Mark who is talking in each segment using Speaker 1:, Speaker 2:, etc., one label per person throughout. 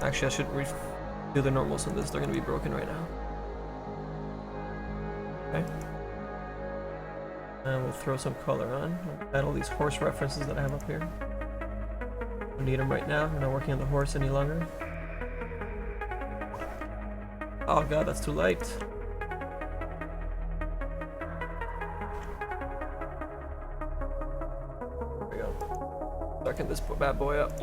Speaker 1: Actually, I should do the normals on this. They're gonna be broken right now. Okay. And we'll throw some color on. Add all these horse references that I have up here. Don't need them right now. We're not working on the horse any longer. Oh god, that's too light. There we go. Darken this bad boy up.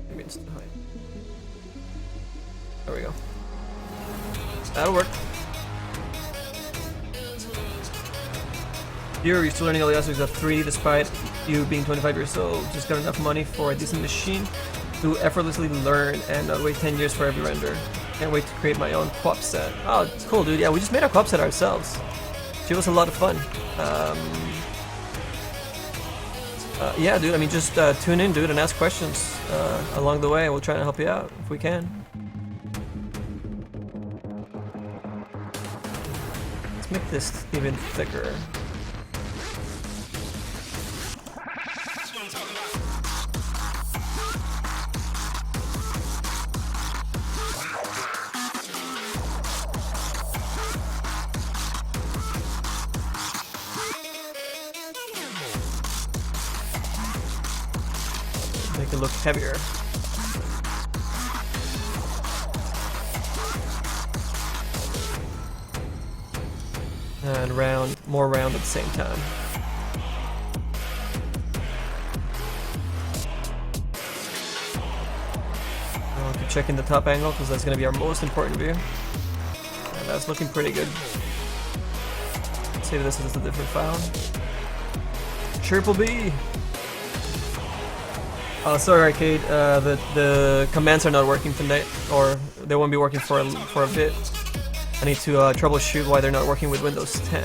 Speaker 1: Maybe it's too high. There we go. That'll work. Here, you're still learning all the aspects of 3D despite you being 25 years old. Just got enough money for a decent machine to effortlessly learn and not wait 10 years for every render. Can't wait to create my own co-op set. Oh, it's cool, dude. Yeah, we just made our co-op set ourselves. It was a lot of fun. Yeah, dude, I mean, just tune in, dude, and ask questions along the way. We'll try to help you out if we can. Let's make this even thicker. Make it look heavier. And more round at the same time. I'll keep checking the top angle because that's going to be our most important view. And that's looking pretty good. Let's save this as a different file. Triple B! Oh, sorry, Arcade. The commands are not working tonight, or they won't be working for a bit. I need to troubleshoot why they're not working with Windows 10.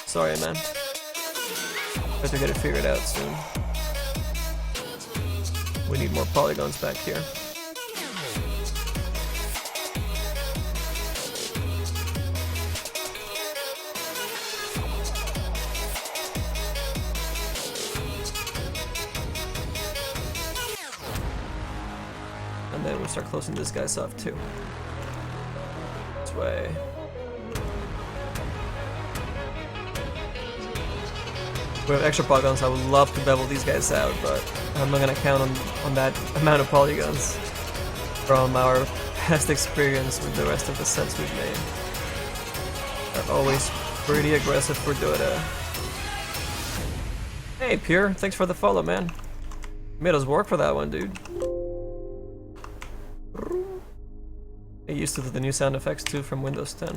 Speaker 1: Sorry, man. Have to get it figured out soon. We need more polygons back here. And then we'll start closing this guys off too. This way. We have extra polygons. I would love to bevel these guys out, but I'm not gonna count on that amount of polygons from our past experience with the rest of the sets we've made. They're always pretty aggressive for Dota. Hey, Pure, thanks for the follow, man. You made us work for that one, dude. Get used to the new sound effects too from Windows 10.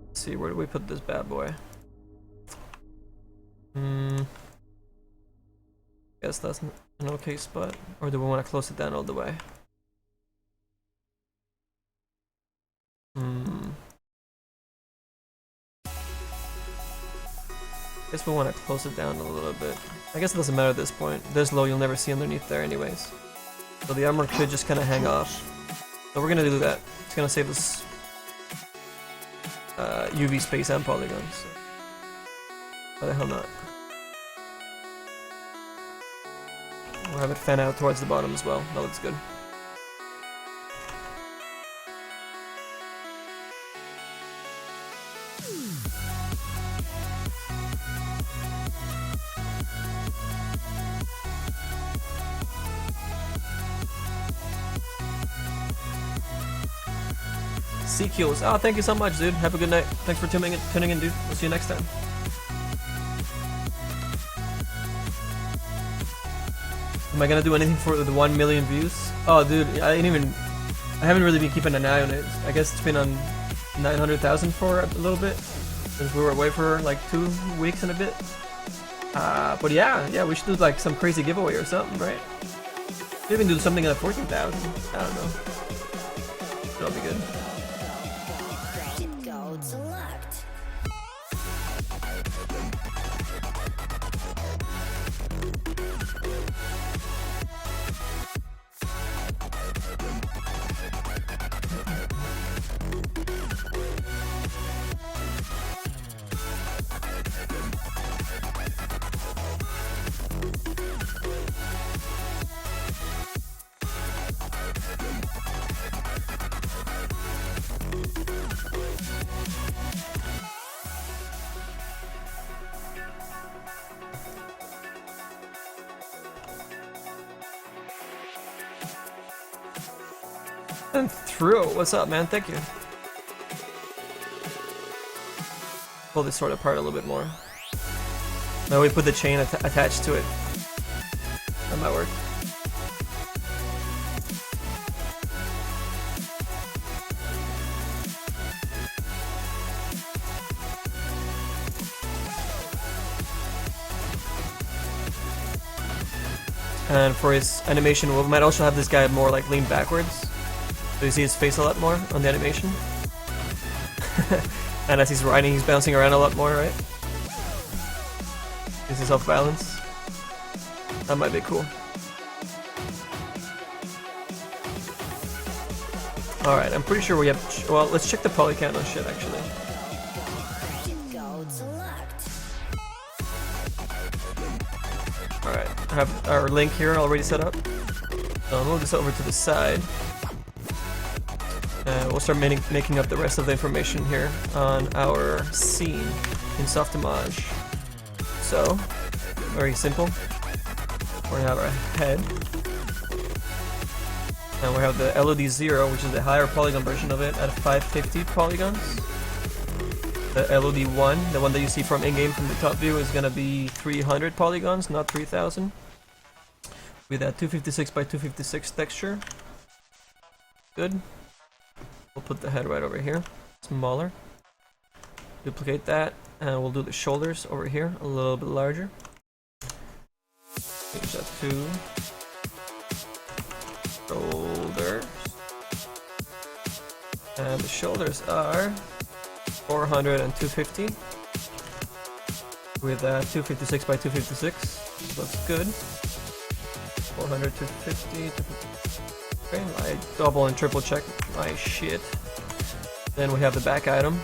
Speaker 1: Let's see, where do we put this bad boy? Guess that's an okay spot. Or do we want to close it down all the way? Guess we want to close it down a little bit. I guess it doesn't matter at this point. This low you'll never see underneath there anyways. So the armor could just kind of hang off. So we're gonna do that. It's gonna save us UV space and polygons. So. Why the hell not? We'll have it fan out towards the bottom as well. That looks good. CQs. Oh, thank you so much, dude. Have a good night. Thanks for tuning in, dude. We'll see you next time. Am I gonna do anything for the 1 million views? Oh, dude, I haven't really been keeping an eye on it. I guess it's been on 900,000 for a little bit since we were away for like 2 weeks and a bit. But yeah, we should do like some crazy giveaway or something, right? Maybe do something at 14,000. I don't know. That'll be good.
Speaker 2: Select.
Speaker 1: And through, what's up, man? Thank you. Pull this sword apart a little bit more. Now we put the chain attached to it. That might work. And for his animation, we might also have this guy more like lean backwards. So you see his face a lot more on the animation. And as he's riding, he's bouncing around a lot more, right? This is off balance. That might be cool. Alright, I'm pretty sure we have... well, let's check the poly count on shit, actually. Alright, I have our link here already set up. So I'll move this over to the side. We'll start making up the rest of the information here on our scene in Softimage. So, very simple. We're gonna have our head. And we have the LOD0, which is the higher polygon version of it, at 550 polygons. The LOD1, the one that you see from in-game from the top view, is gonna be 300 polygons, not 3000. With that 256 by 256 texture. Good. We'll put the head right over here, smaller. Duplicate that, and we'll do the shoulders over here, a little bit larger. Change that to shoulders. And the shoulders are 400 and 250 with 256 by 256. Looks good. 400, 250, 250. Okay, I double and triple check my shit. Then we have the back item,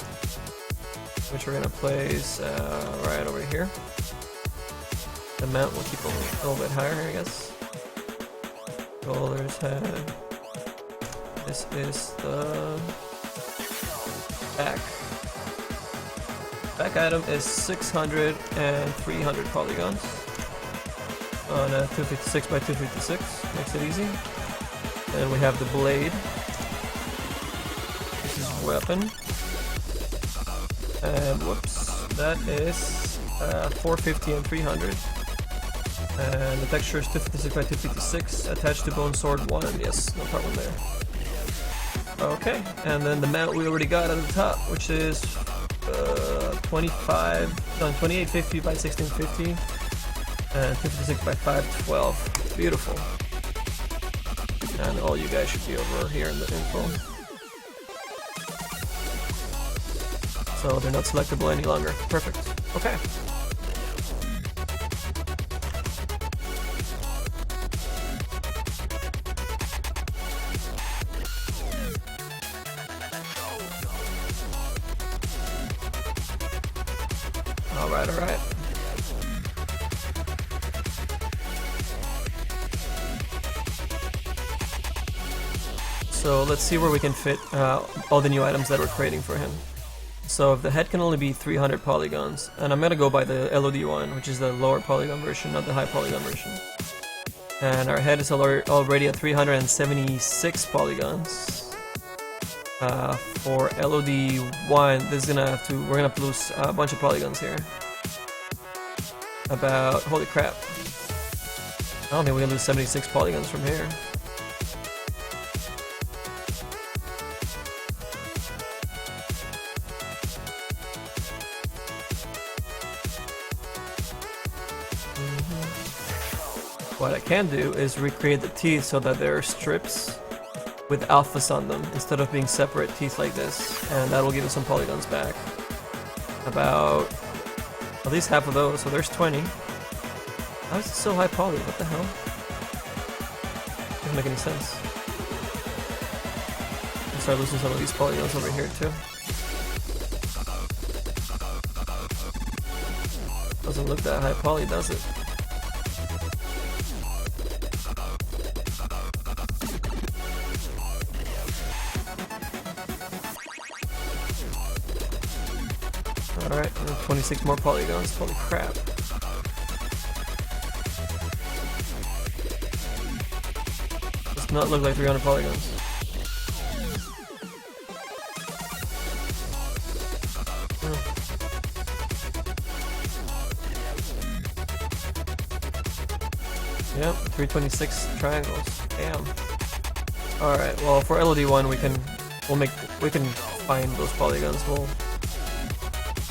Speaker 1: which we're gonna place right over here. The mount will keep a little bit higher, I guess. Shoulders, head. This is the back. Back item is 600 and 300 polygons on a 256 by 256. Makes it easy. Then we have the blade. This is weapon. And whoops, that is 450 and 300. And the texture is 256 by 256, attached to bone sword 1. Yes, no problem there. Okay, and then the mount we already got at the top, which is 2850 by 1650 and 256 by 512. Beautiful. And all you guys should be over here in the info. So they're not selectable any longer. Perfect. Okay. Alright, alright. So let's see where we can fit all the new items that we're creating for him. So if the head can only be 300 polygons, and I'm gonna go by the LOD1, which is the lower polygon version, not the high polygon version. And our head is already at 376 polygons. For LOD1, this is gonna have to, we're gonna have to lose a bunch of polygons here. About, holy crap. I don't think we're gonna lose 76 polygons from here. What I can do is recreate the teeth so that there are strips with alphas on them instead of being separate teeth like this, and that will give us some polygons back. About at least half of those, so there's 20. How is it so high poly? What the hell? Doesn't make any sense. I'll start losing some of these polygons over here too. Doesn't look that high poly, does it? Alright, 26 more polygons, holy crap. Does not look like 300 polygons. Yep, 326 triangles. Damn. All right. Well, for LOD1, we can find those polygons. We'll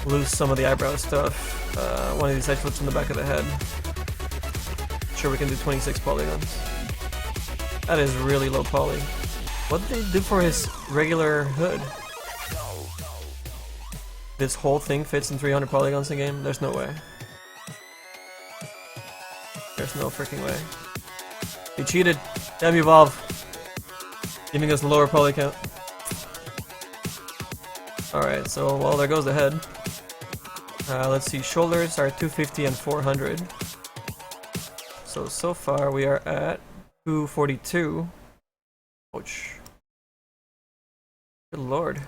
Speaker 1: lose some of the eyebrow stuff. One of these edge flips in the back of the head. Sure, we can do 26 polygons. That is really low poly. What did they do for his regular hood? This whole thing fits in 300 polygons a game? There's no way. There's no freaking way. He cheated. Damn you, Valve. Giving us lower poly count. Alright, so, well, there goes the head. Let's see, shoulders are 250 and 400. So far we are at 242. Ouch. Good lord.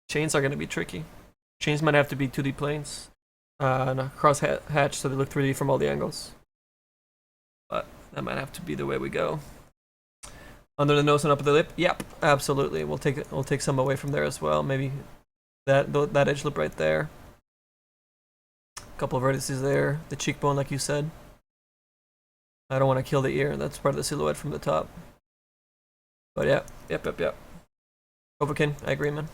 Speaker 1: Chains are going to be tricky. Chains might have to be 2D planes. No, cross hatch so they look 3D from all the angles. But that might have to be the way we go. Under the nose and up the lip? Yep, absolutely. We'll take some away from there as well. Maybe that edge lip right there. A couple of vertices there. The cheekbone, like you said. I don't want to kill the ear. That's part of the silhouette from the top. But yeah, yep. Overkin, I agree, man.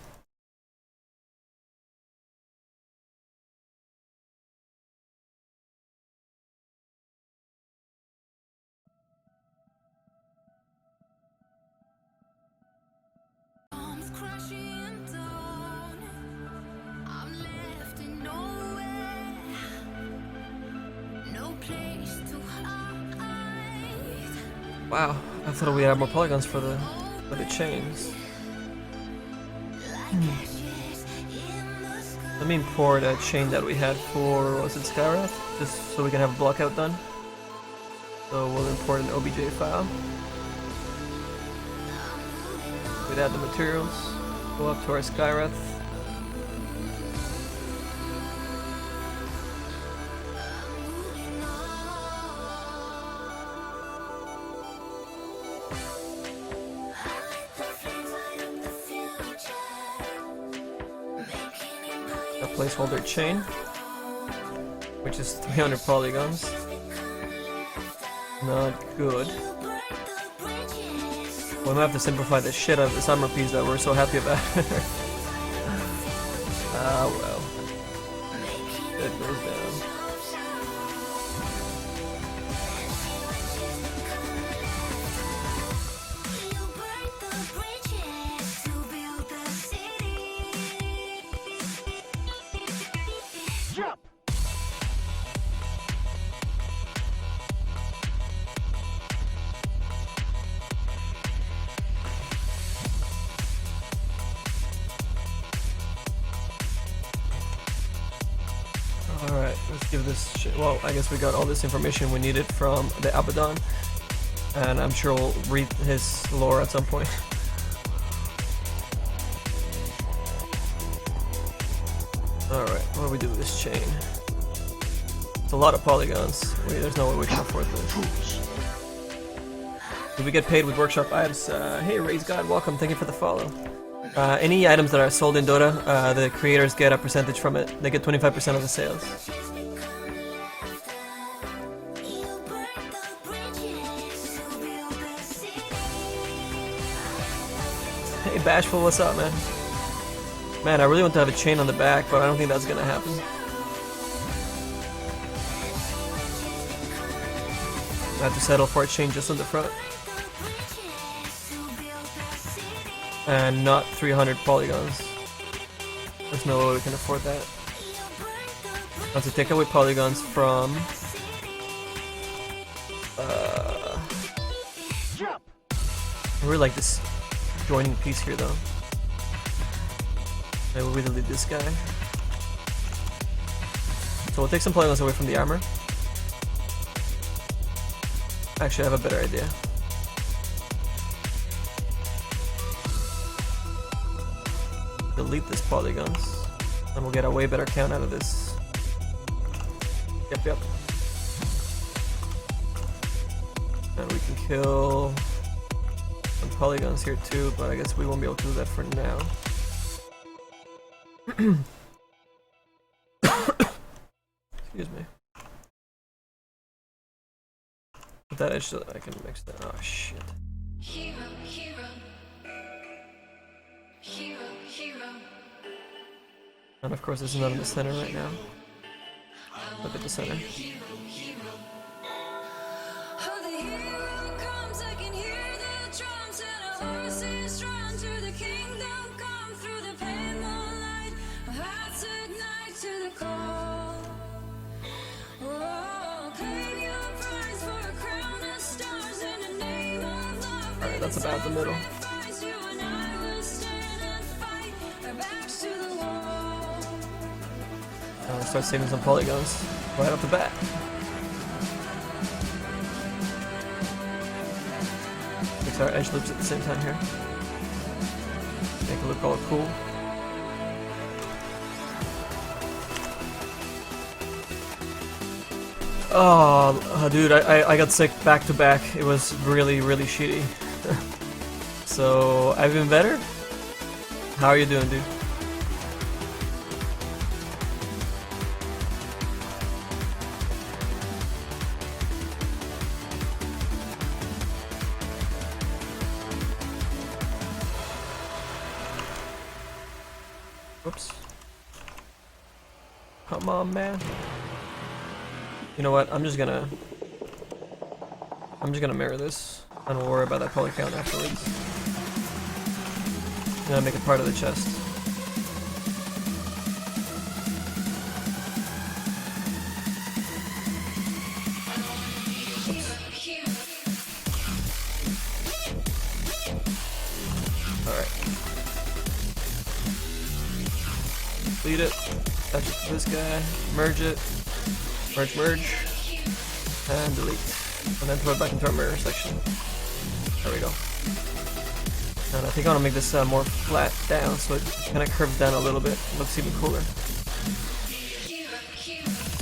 Speaker 1: Wow, I thought we had more polygons for the chains. Let me import a chain that we had for, was it Skywrath? Just so we can have a blockout done. So we'll import an OBJ file. We'd add the materials, go up to our Skywrath. A placeholder chain, which is 300 polygons. Not good. We'll have to simplify the shit out of the summer piece that we're so happy about. Ah, well. It goes down. Alright, let's give this shit. Well, I guess we got all this information we needed from the Abaddon, and I'm sure we'll read his lore at some point. Alright, what do we do with this chain? It's a lot of polygons. There's no way we can afford this. Do we get paid with workshop items? Hey, Raise God, welcome. Thank you for the follow. Any items that are sold in Dota, the creators get a percentage from it. They get 25% of the sales. Hey Bashful, what's up, man? Man, I really want to have a chain on the back, but I don't think that's gonna happen. I have to settle for a chain just on the front. And not 300 polygons. There's no way we can afford that. I have to take away polygons from... I really like this joining piece here though. Maybe we'll delete this guy. So we'll take some polygons away from the armor. Actually, I have a better idea. Delete these polygons, and we'll get a way better count out of this. Yep. And we can kill some polygons here too, but I guess we won't be able to do that for now. Excuse me. With that edge, so I can mix that. Oh shit.
Speaker 2: Hero, hero. Hero, hero.
Speaker 1: And of course, this is not in the center right now. Look at the center.
Speaker 2: Oh, the hero comes, I can hear the drums, and a horse is run to the kingdom come through the pale moonlight. Hearts ignite to the call. Oh, claim your prize for a crown of stars in the name of love.
Speaker 1: Alright, that's about the middle.
Speaker 2: You and I will stand and fight, our backs to the wall.
Speaker 1: I'll start saving some polygons right off the bat. Fix our edge loops at the same time here. Make it look all cool. Oh, dude, I got sick back to back. It was really, really shitty. So, I've been better? How are you doing, dude? Whoops. Come on, man. You know what? I'm just gonna mirror this. And we'll worry about that poly count afterwards. I'm gonna make it part of the chest. Alright. Delete it. Attach it to this guy. Merge it. Merge. And delete. And then throw it back into our mirror section. There we go. And I think I want to make this more flat down so it kind of curves down a little bit. It looks even cooler.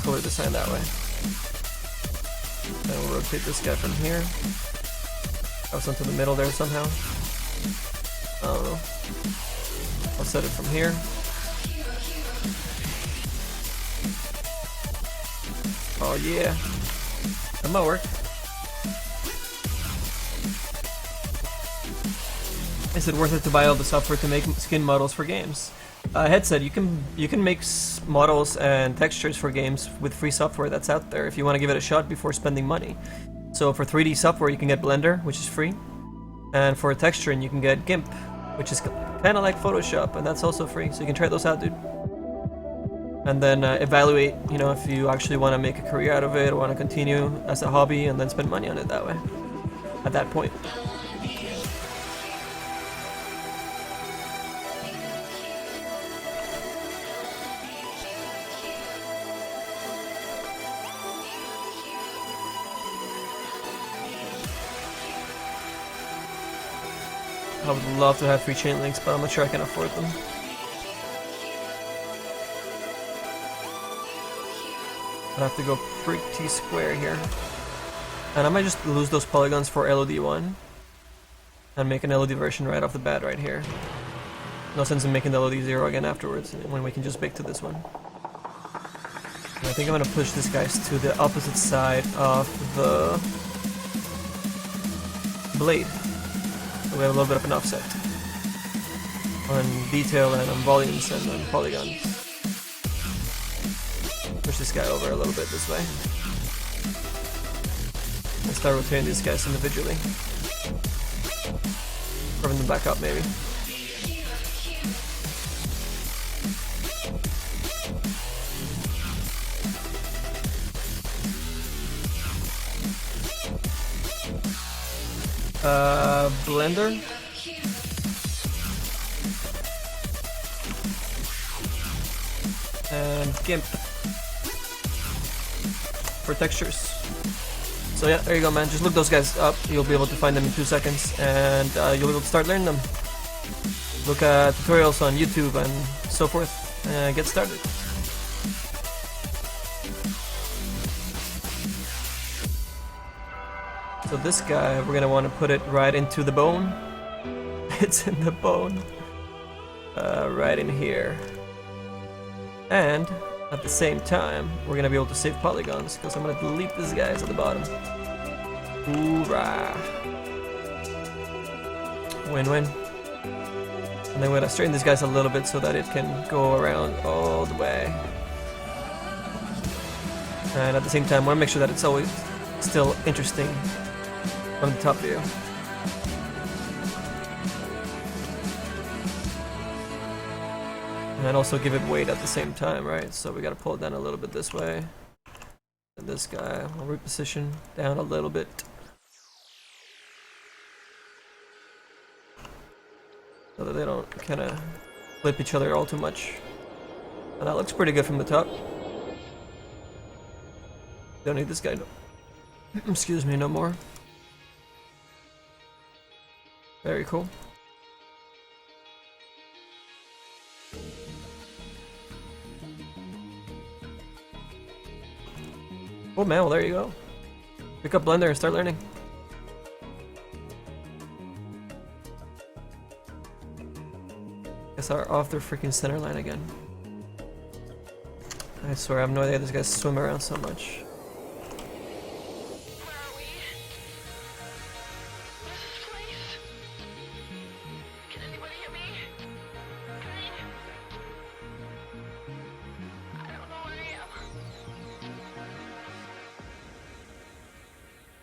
Speaker 1: Cooler design that way. Then we'll rotate this guy from here. Goes into the middle there somehow. I don't know. I'll set it from here. Oh yeah. That might work. Is it worth it to buy all the software to make skin models for games? Headset, you can make models and textures for games with free software that's out there if you want to give it a shot before spending money. So for 3D software you can get Blender, which is free, and for texturing you can get GIMP, which is kind of like Photoshop, and that's also free. So you can try those out, dude. And then evaluate, you know, if you actually want to make a career out of it or want to continue as a hobby, and then spend money on it that way. At that point. I would love to have free chain links, but I'm not sure I can afford them. I'd have to go pretty square here. And I might just lose those polygons for LOD1 and make an LOD version right off the bat right here. No sense in making the LOD 0 again afterwards when we can just bake to this one. And I think I'm gonna push these guys to the opposite side of the blade. So we have a little bit of an offset on detail and on volumes and on polygons. Push this guy over a little bit this way. And start rotating these guys individually. Curving them back up maybe. Blender. And GIMP for textures. So yeah, there you go, man. Just look those guys up. You'll be able to find them in 2 seconds, and you'll be able to start learning them. Look at tutorials on YouTube and so forth, and get started. So this guy, we're gonna want to put it right into the bone. It's in the bone. Right in here. And at the same time, we're gonna be able to save polygons because I'm gonna delete these guys at the bottom. Hoorah! Win-win. And then we're gonna straighten these guys a little bit so that it can go around all the way. And at the same time, I want to make sure that it's always still interesting from the top view. And also give it weight at the same time, right? So we gotta pull it down a little bit this way. And this guy will reposition down a little bit. So that they don't kind of flip each other all too much. And that looks pretty good from the top. Don't need this guy no excuse me, no more. Very cool. Oh man, well there you go. Pick up Blender and start learning. Guess are off their freaking center line again. I swear I have no idea these guys swim around so much.
Speaker 3: Where are we? What's this place? Can anybody hear me? Green? I don't know where I am.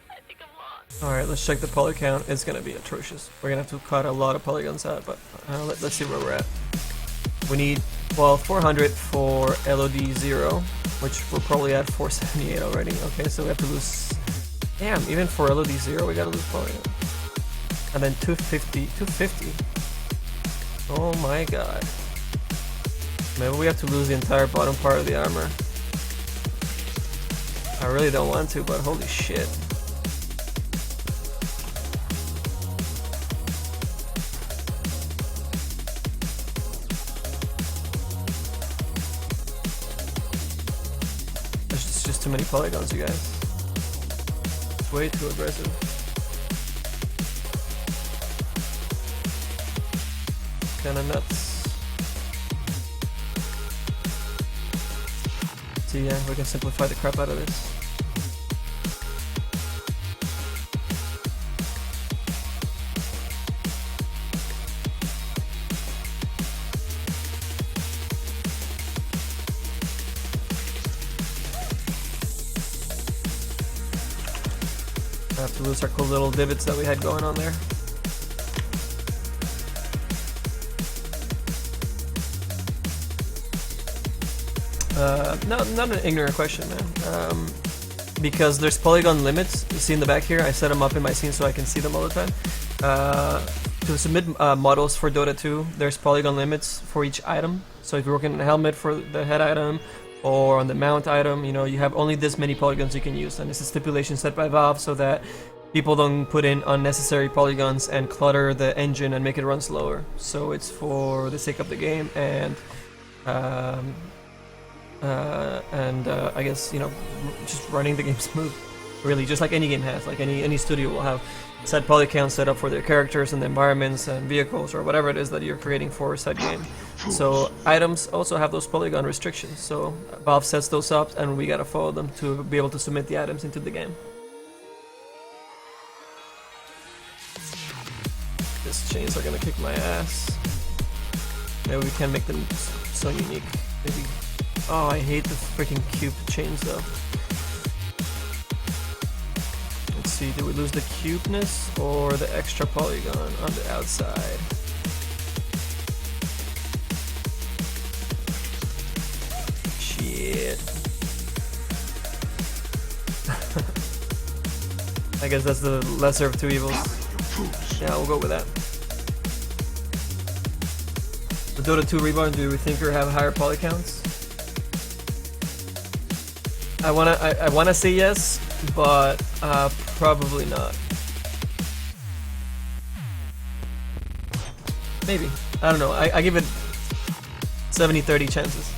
Speaker 3: I think I'm lost.
Speaker 1: Alright, let's check the poly count. It's gonna be atrocious. We're gonna have to cut a lot of polygons out, but let's see where we're at. We need, well, 400 for LOD 0, which we're probably at 478 already. Okay, so we have to lose... Damn, even for LOD 0 we gotta lose polygon. And then 250. Oh my god. Maybe we have to lose the entire bottom part of the armor. I really don't want to, but holy shit. Too many polygons, you guys. It's way too aggressive. Kinda nuts. So yeah, we can simplify the crap out of this. I have to lose our cool little divots that we had going on there. Not an ignorant question, man. Because there's polygon limits. You see in the back here, I set them up in my scene so I can see them all the time. To submit models for Dota 2, there's polygon limits for each item. So if you're working on a helmet for the head item, or on the mount item, you know, you have only this many polygons you can use, and it's a stipulation set by Valve so that people don't put in unnecessary polygons and clutter the engine and make it run slower. So it's for the sake of the game and I guess, you know, just running the game smooth. Really, just like any game has, like any studio will have set poly counts set up for their characters and the environments and vehicles or whatever it is that you're creating for said game. So items also have those polygon restrictions. So Valve sets those up and we gotta follow them to be able to submit the items into the game. These chains are gonna kick my ass. Maybe we can make them so unique. Maybe. Oh, I hate the freaking cube chains though. Let's see, do we lose the cubeness or the extra polygon on the outside? Shit. I guess that's the lesser of two evils. Yeah, we'll go with that. The Dota 2 Reborn, do we think or have higher poly counts? I wanna say yes, but probably not. Maybe. I don't know. I give it 70-30 chances.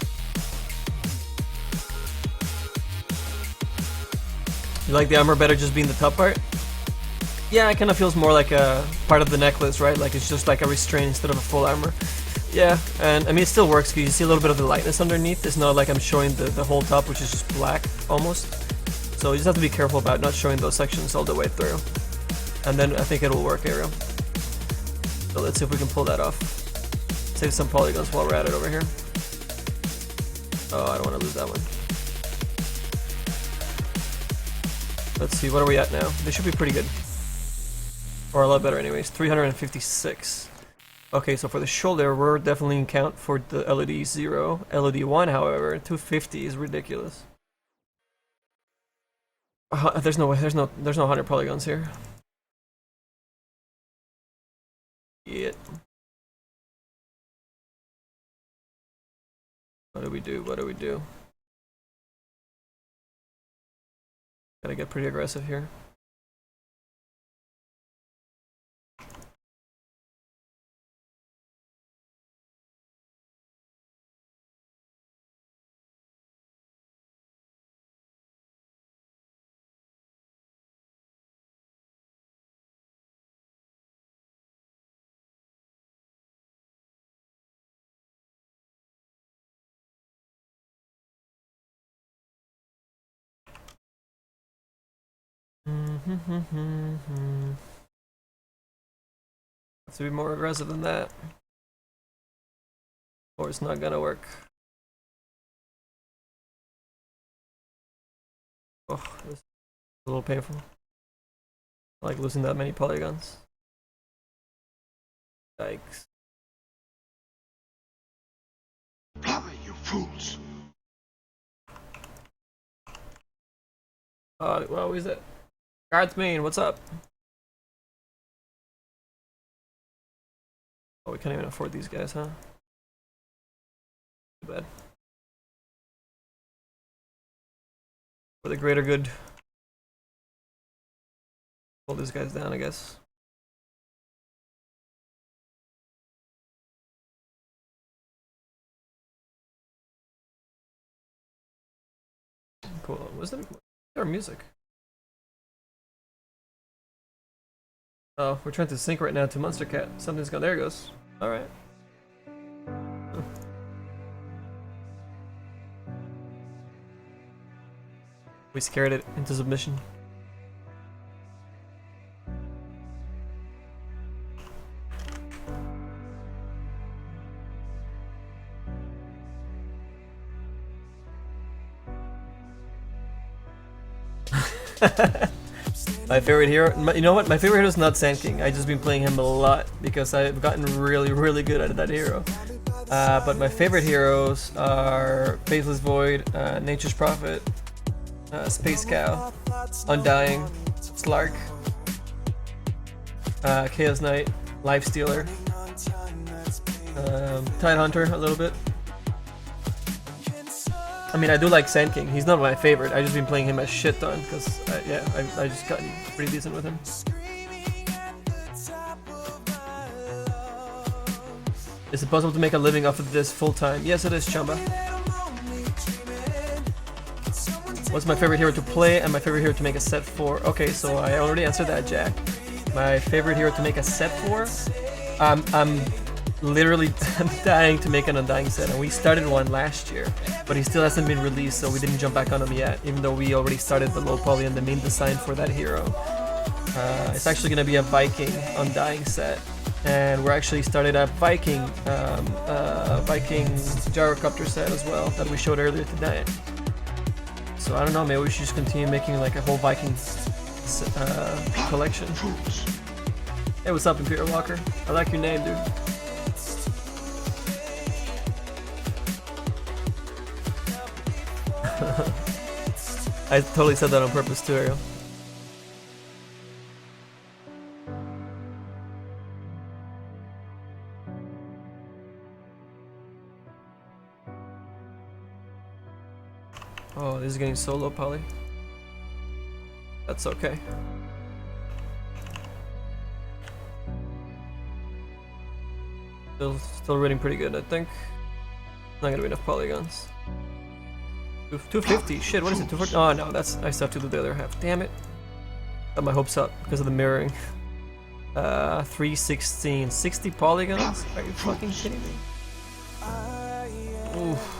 Speaker 1: You like the armor better just being the top part? Yeah, it kind of feels more like a part of the necklace, right? Like it's just like a restraint instead of a full armor. Yeah, and I mean it still works because you see a little bit of the lightness underneath. It's not like I'm showing the whole top, which is just black almost. So you just have to be careful about not showing those sections all the way through. And then I think it'll work, Ariel. So let's see if we can pull that off. Save some polygons while we're at it over here. Oh, I don't want to lose that one. Let's see, what are we at now? They should be pretty good. Or a lot better anyways. 356. Okay, so for the shoulder, we're definitely in count for the LED 0. LED 1, however, 250 is ridiculous. There's no way, there's no 100 polygons here. Yet. What do we do? What do we do? Gotta get pretty aggressive here. Have to be more aggressive than that, or it's not gonna work. Oh, this is a little painful. I like losing that many polygons. Yikes.
Speaker 4: Fly, you fools!
Speaker 1: Well, is it? Guardsman, what's up? Oh, we can't even afford these guys, huh? Too bad. For the greater good. Hold these guys down, I guess. Cool. What's their music? Oh, we're trying to sync right now to Monster Cat. Something's gone. There it goes. Alright. We scared it into submission. My favorite hero, you know what? My favorite hero is not Sand King. I've just been playing him a lot because I've gotten really good at that hero. But my favorite heroes are Faithless Void, Nature's Prophet, Space Cow, Undying, Slark, Chaos Knight, Life Stealer, Tide Hunter a little bit. I mean, I do like Sand King. He's not my favorite. I've just been playing him a shit ton because, yeah, I just gotten pretty decent with him. Is it possible to make a living off of this full time? Yes, it is, Chamba. What's my favorite hero to play and my favorite hero to make a set for? Okay, so I already answered that, Jack. My favorite hero to make a set for? I'm literally dying to make an Undying set, and we started one last year, but he still hasn't been released, so we didn't jump back on him yet, even though we already started the low poly and the main design for that hero. It's actually going to be a Viking Undying set, and we're actually started a Viking gyrocopter set as well that we showed earlier tonight. So I don't know, maybe we should just continue making like a whole Viking collection. Hey, what's up, Imperial Walker? I like your name, dude. I totally said that on purpose too, Ariel. Oh, this is getting so low poly. That's okay. Still reading pretty good, I think. Not gonna be enough polygons. 250, shit, what is it? 240? Oh no, that's, I still have to do the other half. Damn it. Got my hopes up because of the mirroring. 316, 60 polygons? Are you fucking kidding me? Oof.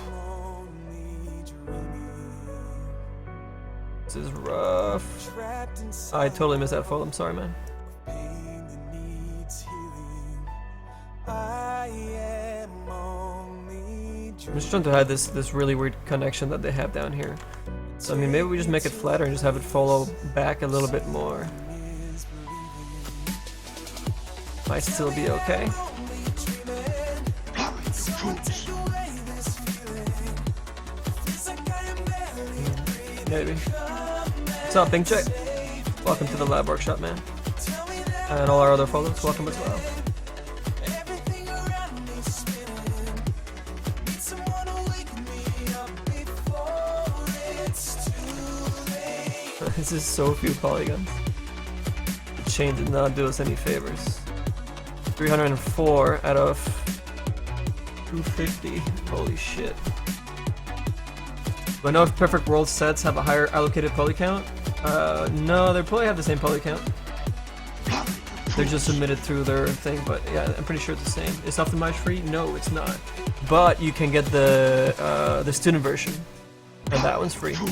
Speaker 1: This is rough. I totally missed that fold. I'm sorry, man. I'm just trying to hide this really weird connection that they have down here. So I mean, maybe we just make it flatter and just have it follow back a little bit more. Might still be okay. Maybe. What's up, Bing Check? Welcome to the LiveWorkshop, man. And all our other followers, welcome as well. This is so few polygons. The chain did not do us any favors. 304 out of 250. Holy shit. Do I know if Perfect World sets have a higher allocated poly count? No, they probably have the same poly count. They're just submitted through their thing, but yeah, I'm pretty sure it's the same. It's optimized free? No, it's not. But you can get the student version, and that one's free. You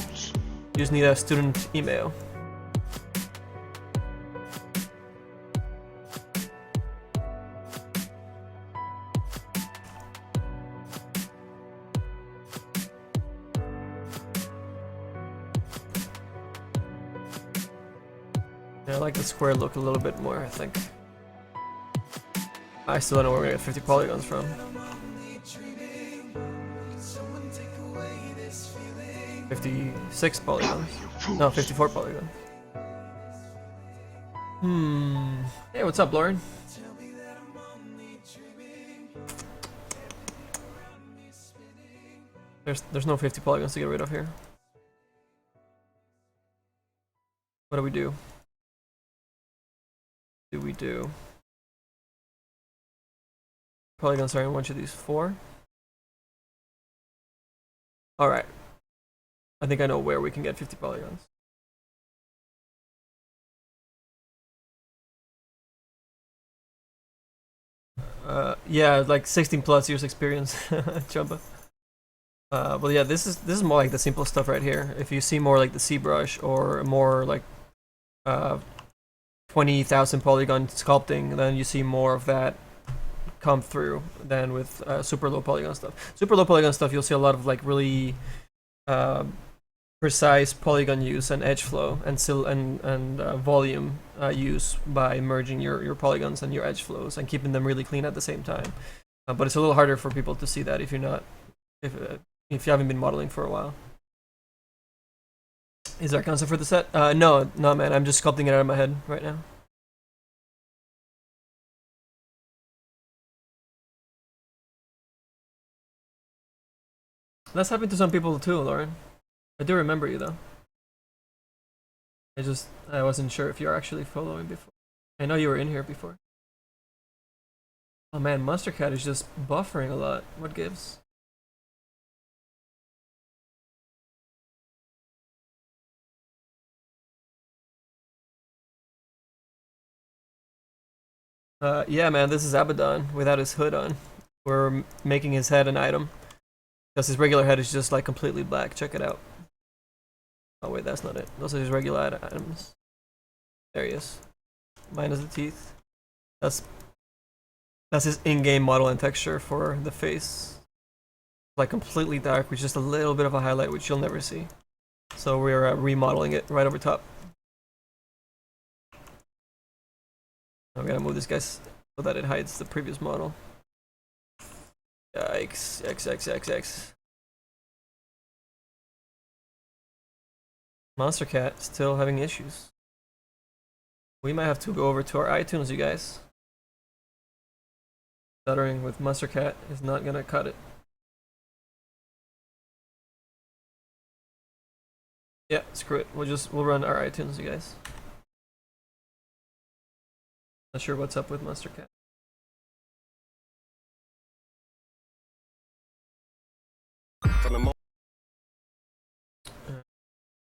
Speaker 1: just need a student email. Yeah, I like the square look a little bit more, I think. I still don't know where we're gonna get 50 polygons from. 56 polygons. No, 54 polygons. Hey, what's up, Lauren? There's no 50 polygons to get rid of here. What do we do? Polygons are in one of these 4. Alright. I think I know where we can get 50 polygons. Yeah, like 16 plus years experience, Jumba. Well, yeah, this is more like the simple stuff right here. If you see more like the ZBrush or more like 20,000 polygon sculpting, then you see more of that come through than with super low polygon stuff. Super low polygon stuff, you'll see a lot of like really precise polygon use and edge flow and volume use by merging your polygons and your edge flows and keeping them really clean at the same time. But it's a little harder for people to see that if you haven't been modeling for a while. Is there a concept for the set? No, man. I'm just sculpting it out of my head right now. That's happened to some people too, Lauren. I do remember you though. I wasn't sure if you're actually following before. I know you were in here before. Oh man, Monster Cat is just buffering a lot. What gives? Yeah, man, this is Abaddon without his hood on. We're making his head an item. Because his regular head is just like completely black. Check it out. Oh wait, that's not it. Those are his regular items. There he is. Minus the teeth. That's his in-game model and texture for the face. Like completely dark with just a little bit of a highlight, which you'll never see. So we're remodeling it right over top. I'm gonna move this guy so that it hides the previous model. Yikes, XXXX. Monster Cat still having issues. We might have to go over to our iTunes, you guys. Stuttering with Monster Cat is not gonna cut it. Yeah, screw it. We'll run our iTunes, you guys. Not sure what's up with Monster Cat.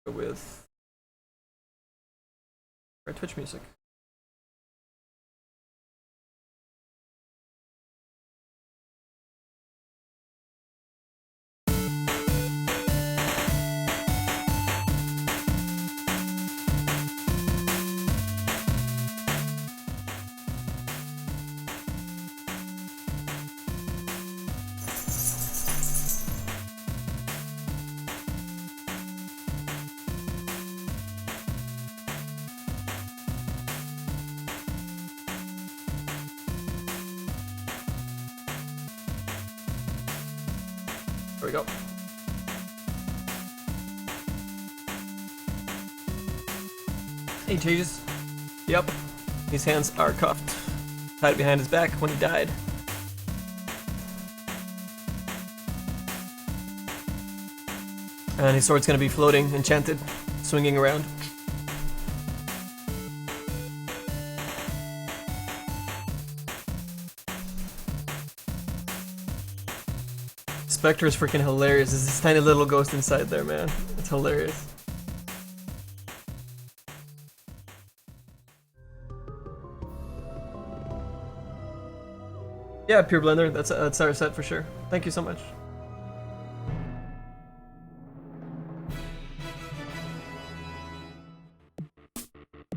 Speaker 1: With our Twitch music. we go. Hey, Jesus. Yep. His hands are cuffed. Tied behind his back when he died. And his sword's gonna be floating, enchanted, swinging around. Spectre is freaking hilarious. There's this tiny little ghost inside there, man. It's hilarious. Yeah, Pure Blender, that's our set for sure. Thank you so much.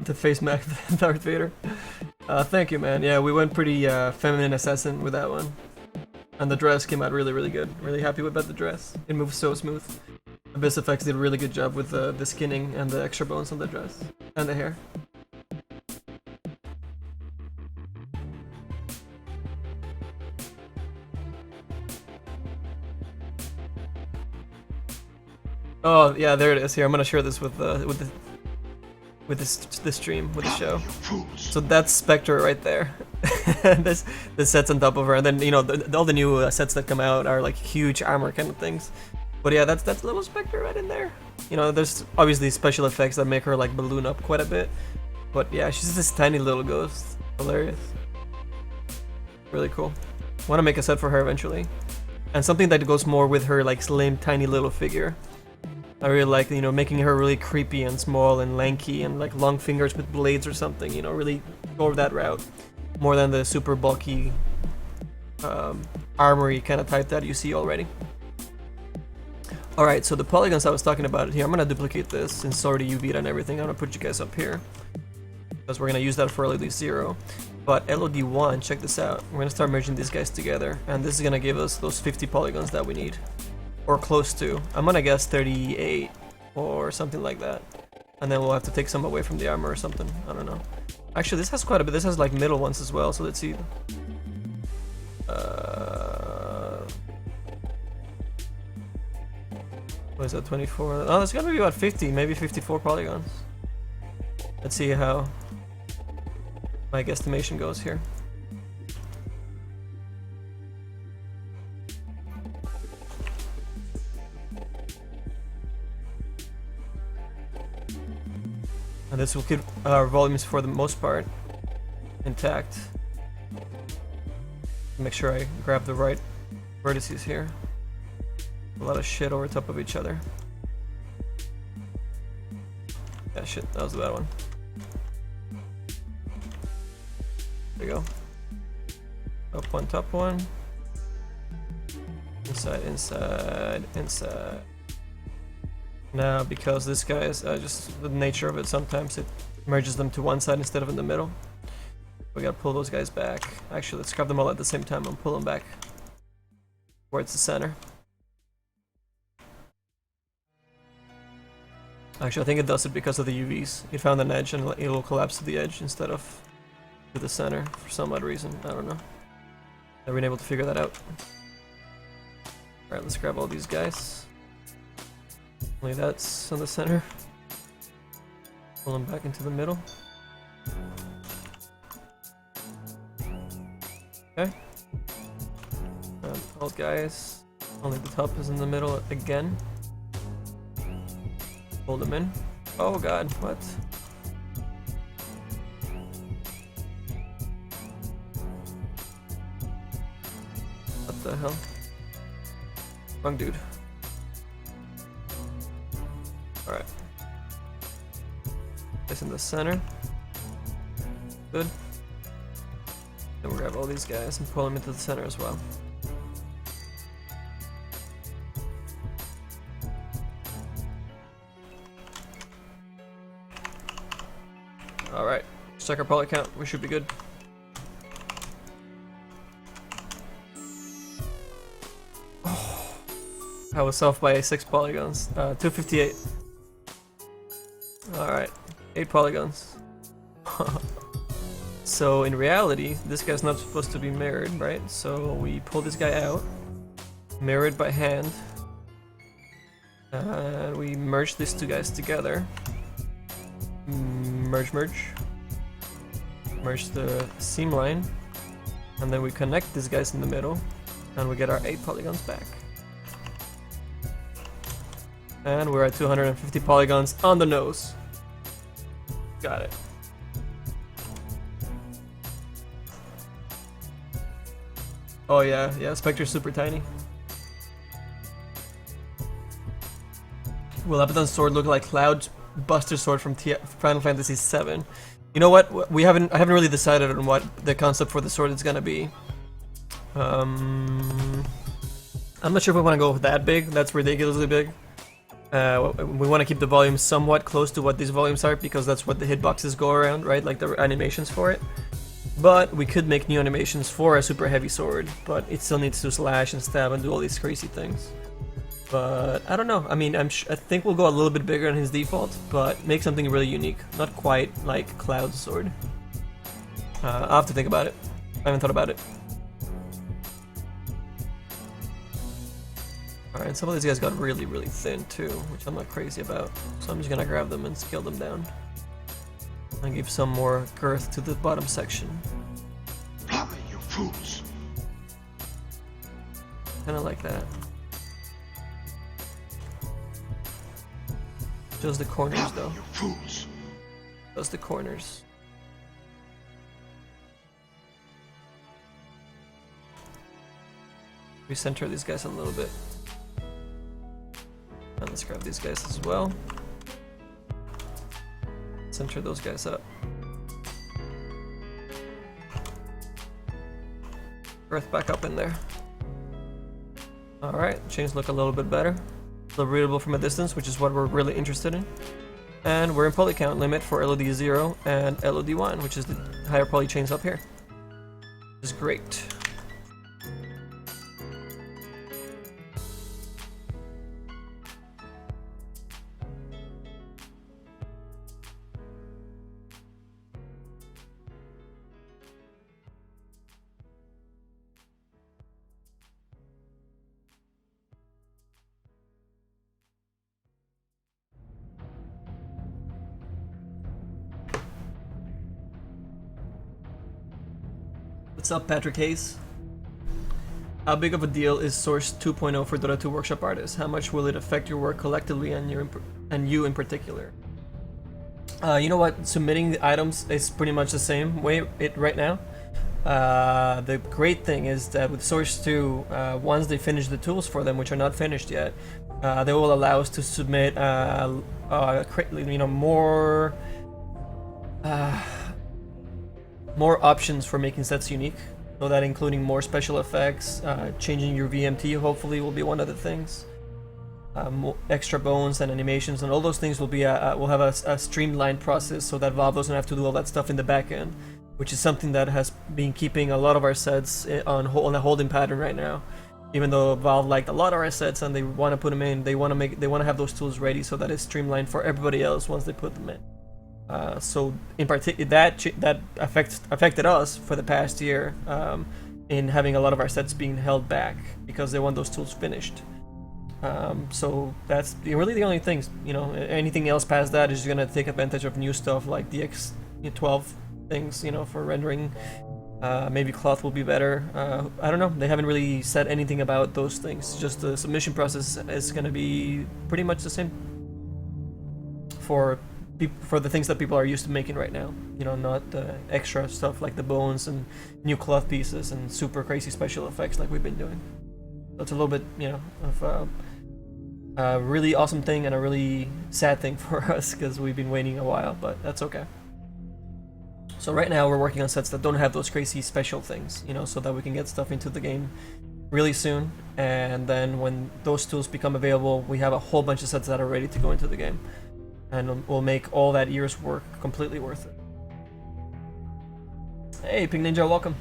Speaker 1: To face Mac Darth Vader. Thank you, man. Yeah, we went pretty feminine assassin with that one. And the dress came out really, really good. Really happy about the dress. It moves so smooth. Abyss Effects did a really good job with the skinning and the extra bones on the dress. And the hair. Oh yeah, there it is. Here, I'm gonna share this with the stream, with the show. So that's Spectre right there. this set's on top of her, and then you know all the new sets that come out are like huge armor kind of things. But yeah, that's little Spectre right in there. You know, there's obviously special effects that make her like balloon up quite a bit. But yeah, she's this tiny little ghost. Hilarious. Really cool. Want to make a set for her eventually, and something that goes more with her like slim, tiny little figure. I really like, you know, making her really creepy and small and lanky and like long fingers with blades or something, you know, really go that route. More than the super bulky, armory kind of type that you see already. Alright, so the polygons I was talking about here, I'm gonna duplicate this since it's already UV'd and everything. I'm gonna put you guys up here, because we're gonna use that for LOD 0. But LOD 1, check this out. We're gonna start merging these guys together, and this is gonna give us those 50 polygons that we need. Or close to. I'm gonna guess 38 or something like that. And then we'll have to take some away from the armor or something. I don't know. Actually, this has quite a bit. This has like middle ones as well, so let's see. What is that, 24? Oh, it's gonna be about 50, maybe 54 polygons. Let's see how my guesstimation goes here. And this will keep our volumes for the most part intact. Make sure I grab the right vertices here. A lot of shit over top of each other. Yeah, shit, that was the bad one. There you go. Up one, top one. Inside, inside, inside. Now, because this guy is just the nature of it, sometimes it merges them to one side instead of in the middle. We gotta pull those guys back. Actually, let's grab them all at the same time and pull them back towards the center. Actually, I think it does it because of the UVs. It found an edge and it'll collapse to the edge instead of to the center for some odd reason. I don't know. Never been able to figure that out. Alright, let's grab all these guys. Only that's on the center. Pull them back into the middle. Okay. All guys. Only the top is in the middle again. Hold them in. Oh god, what? What the hell? Wrong dude. Alright. Place in the center. Good. Then we'll grab all these guys and pull them into the center as well. Alright. Check our poly count. We should be good. I was off by 6 polygons. 258. Alright. 8 polygons. So in reality, this guy's not supposed to be mirrored, right? So we pull this guy out. Mirrored by hand. And we merge these two guys together. Merge. Merge the seam line. And then we connect these guys in the middle. And we get our 8 polygons back. And we're at 250 polygons on the nose. Got it. Oh yeah, Spectre's super tiny. Will Abaddon's sword look like Cloud Buster's sword from Final Fantasy VII? You know what? I haven't really decided on what the concept for the sword is gonna be. I'm not sure if we want to go that big. That's ridiculously big. We want to keep the volume somewhat close to what these volumes are because that's what the hitboxes go around, right? Like the animations for it. But we could make new animations for a super heavy sword, but it still needs to slash and stab and do all these crazy things. But I don't know. I mean, I think we'll go a little bit bigger than his default, but make something really unique. Not quite like Cloud's sword. I'll have to think about it. I haven't thought about it. Alright, some of these guys got really, really thin too, which I'm not crazy about. So I'm just gonna grab them and scale them down. And give some more girth to the bottom section.
Speaker 4: Plumber, you fools!
Speaker 1: Kinda like that. Just the corners though.
Speaker 4: You fools!
Speaker 1: Just the corners. We center these guys a little bit. And let's grab these guys as well. Center those guys up. Earth back up in there. Alright, chains look a little bit better. Still readable from a distance, which is what we're really interested in. And we're in poly count limit for LOD 0 and LOD 1, which is the higher poly chains up here. Which is great. What's up, Patrick Hayes? How big of a deal is Source 2.0 for Dota 2 Workshop artists? How much will it affect your work collectively and you in particular? You know what? Submitting the items is pretty much the same way right now. The great thing is that with Source 2, once they finish the tools for them, which are not finished yet, they will allow us to submit more options for making sets unique, so that including more special effects, changing your VMT hopefully will be one of the things. Extra bones and animations and all those things will be will have a streamlined process, so that Valve doesn't have to do all that stuff in the back end, which is something that has been keeping a lot of our sets on a holding pattern right now. Even though Valve liked a lot of our sets and they want to put them in, they want to have those tools ready so that it's streamlined for everybody else once they put them in. So in particular, that affected us for the past year in having a lot of our sets being held back because they want those tools finished. So that's really the only things. You know, anything else past that is gonna take advantage of new stuff like the X12 things. You know, for rendering. Maybe cloth will be better. I don't know. They haven't really said anything about those things. Just the submission process is gonna be pretty much the same for the things that people are used to making right now. You know, not the extra stuff like the bones and new cloth pieces and super crazy special effects like we've been doing. So it's a little bit, you know, of a really awesome thing and a really sad thing for us because we've been waiting a while, but that's okay. So right now we're working on sets that don't have those crazy special things, you know, so that we can get stuff into the game really soon, and then when those tools become available, we have a whole bunch of sets that are ready to go into the game. And we'll make all that year's work completely worth it. Hey, Pink Ninja, welcome.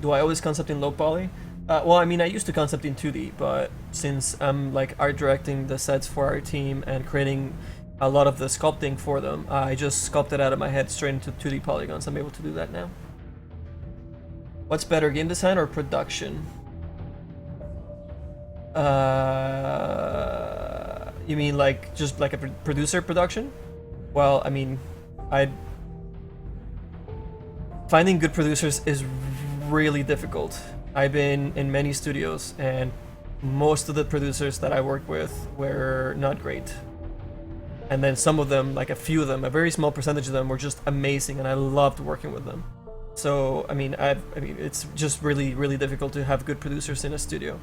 Speaker 1: Do I always concept in low poly? Well, I mean, I used to concept in 2D, but since I'm like art directing the sets for our team and creating a lot of the sculpting for them, I just sculpted out of my head straight into 2D polygons. I'm able to do that now. What's better, game design or production? You mean like just like a producer production? Well, I mean, finding good producers is really difficult. I've been in many studios, and most of the producers that I worked with were not great. And then some of them, like a few of them, a very small percentage of them, were just amazing, and I loved working with them. So I mean, it's just really, really difficult to have good producers in a studio.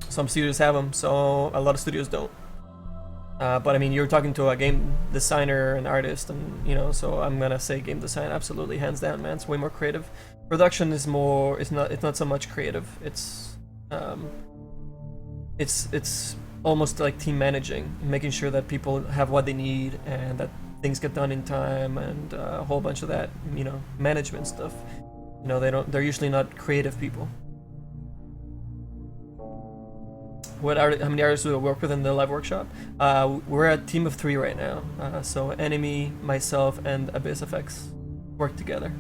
Speaker 1: Some studios have them, so a lot of studios don't. But I mean, you're talking to a game designer and artist, and you know, so I'm gonna say game design, absolutely, hands down, man. It's way more creative. Production is more. It's not so much creative. It's almost like team managing, making sure that people have what they need and that things get done in time, and a whole bunch of that, you know, management stuff. You know, they're usually not creative people. How many artists do I work with in the live workshop? We're a team of 3 right now. So Enemy, myself, and Abyss FX work together.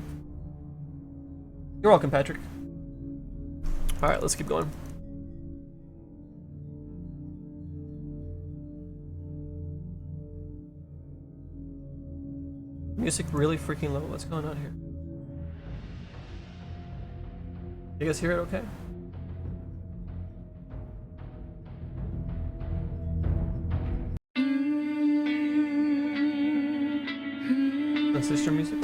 Speaker 1: You're welcome, Patrick. All right, let's keep going. Music really freaking low. What's going on here? You guys hear it okay? Sister music?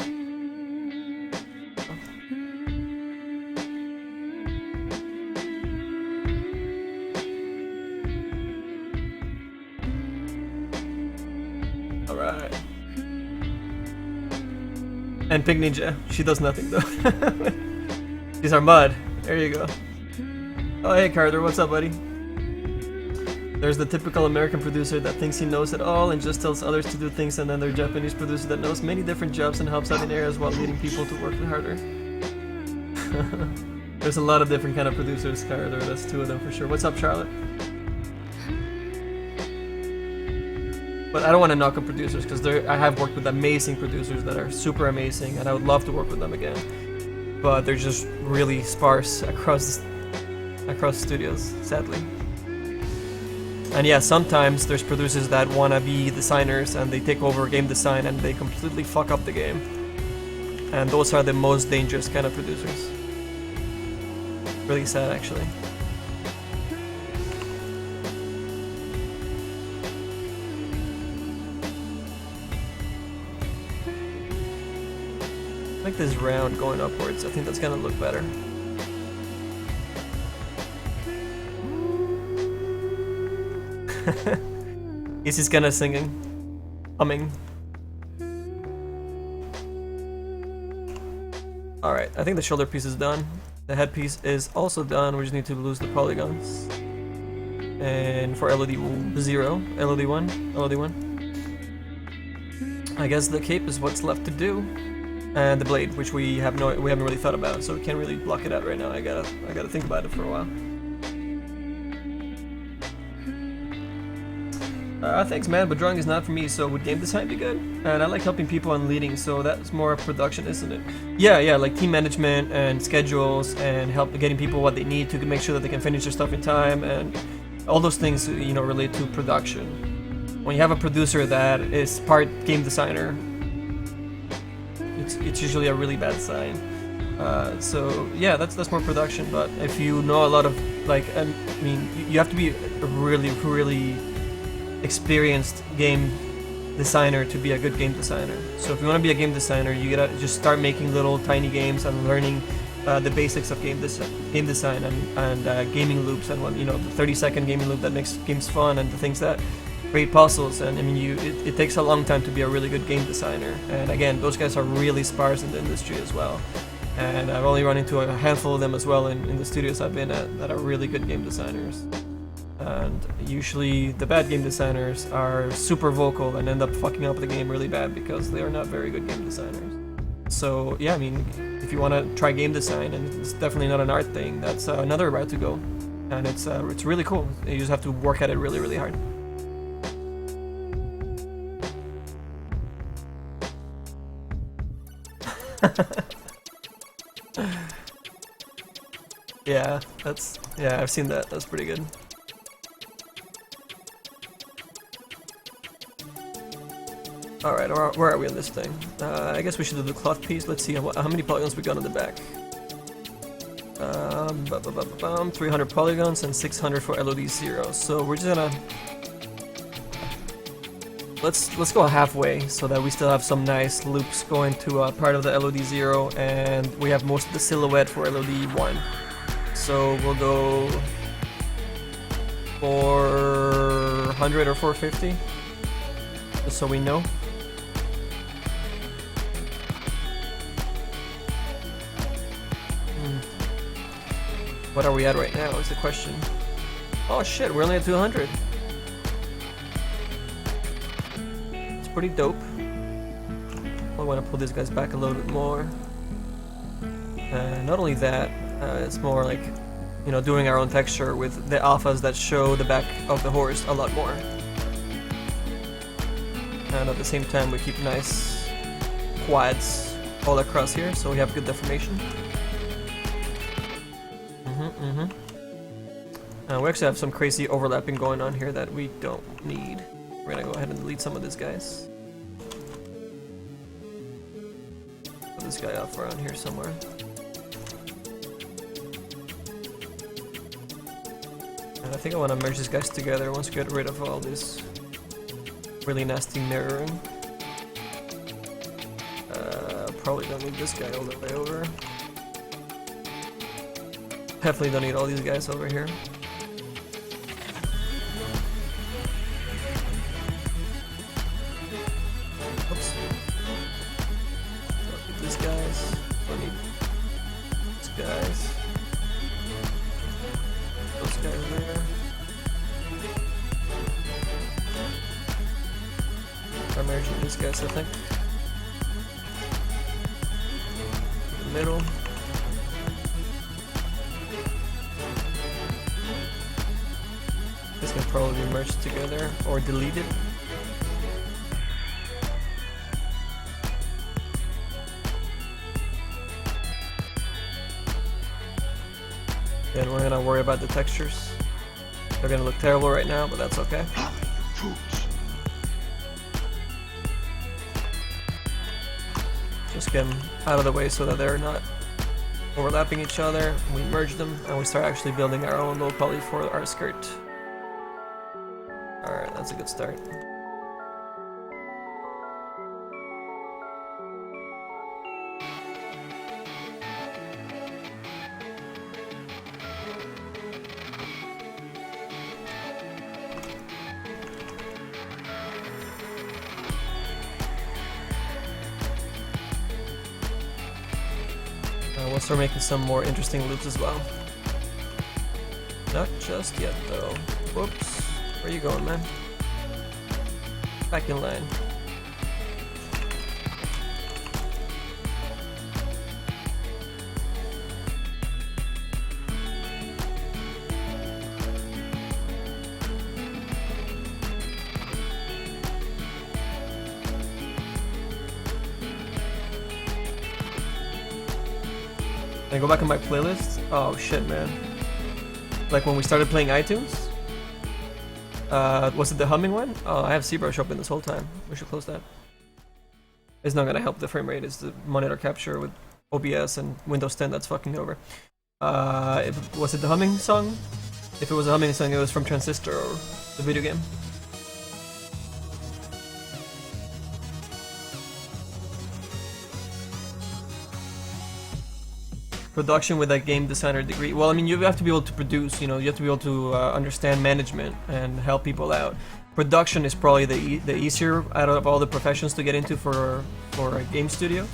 Speaker 1: Alright. And Pink Ninja. She does nothing though. She's our mud. There you go. Oh hey Carter, what's up buddy? There's the typical American producer that thinks he knows it all and just tells others to do things, and then there's Japanese producer that knows many different jobs and helps out in areas while leading people to work harder. There's a lot of different kind of producers, Carter. That's 2 of them for sure. What's up, Charlotte? But I don't want to knock on producers, because I have worked with amazing producers that are super amazing, and I would love to work with them again. But they're just really sparse across studios, sadly. And yeah, sometimes there's producers that want to be designers and they take over game design and they completely fuck up the game. And those are the most dangerous kind of producers. Really sad, actually. I like this round going upwards. I think that's gonna look better. He's just kinda singing, humming. Alright, I think the shoulder piece is done. The headpiece is also done. We just need to lose the polygons. And for LOD 0, LOD 1, LOD 1. I guess the cape is what's left to do. And the blade, which we haven't really thought about, so we can't really block it out right now. I gotta think about it for a while. Thanks man, but drawing is not for me, so would game design be good? And I like helping people and leading, so that's more production, isn't it? Yeah, like team management and schedules and getting people what they need to make sure that they can finish their stuff in time, and all those things, you know, relate to production. When you have a producer that is part game designer, it's usually a really bad sign. So yeah, that's more production, but if you know a lot of, like, I mean, you have to be a really experienced game designer to be a good game designer. So if you want to be a game designer, you gotta just start making little tiny games and learning the basics of game design and gaming loops, and you know, the 30-second gaming loop that makes games fun, and the things that create puzzles. And I mean, it takes a long time to be a really good game designer. And again, those guys are really sparse in the industry as well. And I've only run into a handful of them as well in the studios I've been at that are really good game designers. And usually the bad game designers are super vocal and end up fucking up the game really bad because they are not very good game designers. So yeah, I mean, if you want to try game design, and it's definitely not an art thing, that's another route to go. And it's really cool. You just have to work at it really hard. Yeah, that's Yeah, I've seen that. That's pretty good. Alright, where are we on this thing? I guess we should do the cloth piece. Let's see how many polygons we got on the back. 300 polygons and 600 for LOD 0. So we're just gonna... Let's go halfway so that we still have some nice loops going to part of the LOD 0 and we have most of the silhouette for LOD 1. So we'll go 400 or 450, just so we know. What are we at right now is the question. Oh shit, we're only at 200. It's pretty dope. I want to pull these guys back a little bit more. Not only that, it's more like, you know, doing our own texture with the alphas that show the back of the horse a lot more. And at the same time we keep nice quads all across here so we have good deformation. We actually have some crazy overlapping going on here that we don't need. We're gonna go ahead and delete some of these guys. Put this guy off around here somewhere. And I think I want to merge these guys together once we get rid of all this really nasty mirroring. Probably don't need this guy all the way over. Definitely don't need all these guys over here. Oops. Don't need these guys. Don't need these guys. Those guys there. I'm merging these guys, I think. The middle. This can probably be merged together or deleted. Then we're gonna worry about the textures. They're gonna look terrible right now, but that's okay. Just get them out of the way so that they're not overlapping each other. We merge them and we start actually building our own low poly for our skirt. Alright, that's a good start. We'll start making some more interesting loops as well. Not just yet though. Whoops. Where you going, man? Back in line. Can I go back on my playlist? Oh shit, man. Like when we started playing iTunes? Was it the humming one? Oh, I have ZBrush open this whole time. We should close that. It's not gonna help the frame rate. It's the monitor capture with OBS and Windows 10 that's fucking over. Was it the humming song? If it was a humming song, it was from Transistor or the video game. Production with a game designer degree. Well, I mean, you have to be able to produce, you know, you have to be able to understand management and help people out. Production is probably the easier out of all the professions to get into for a game studio.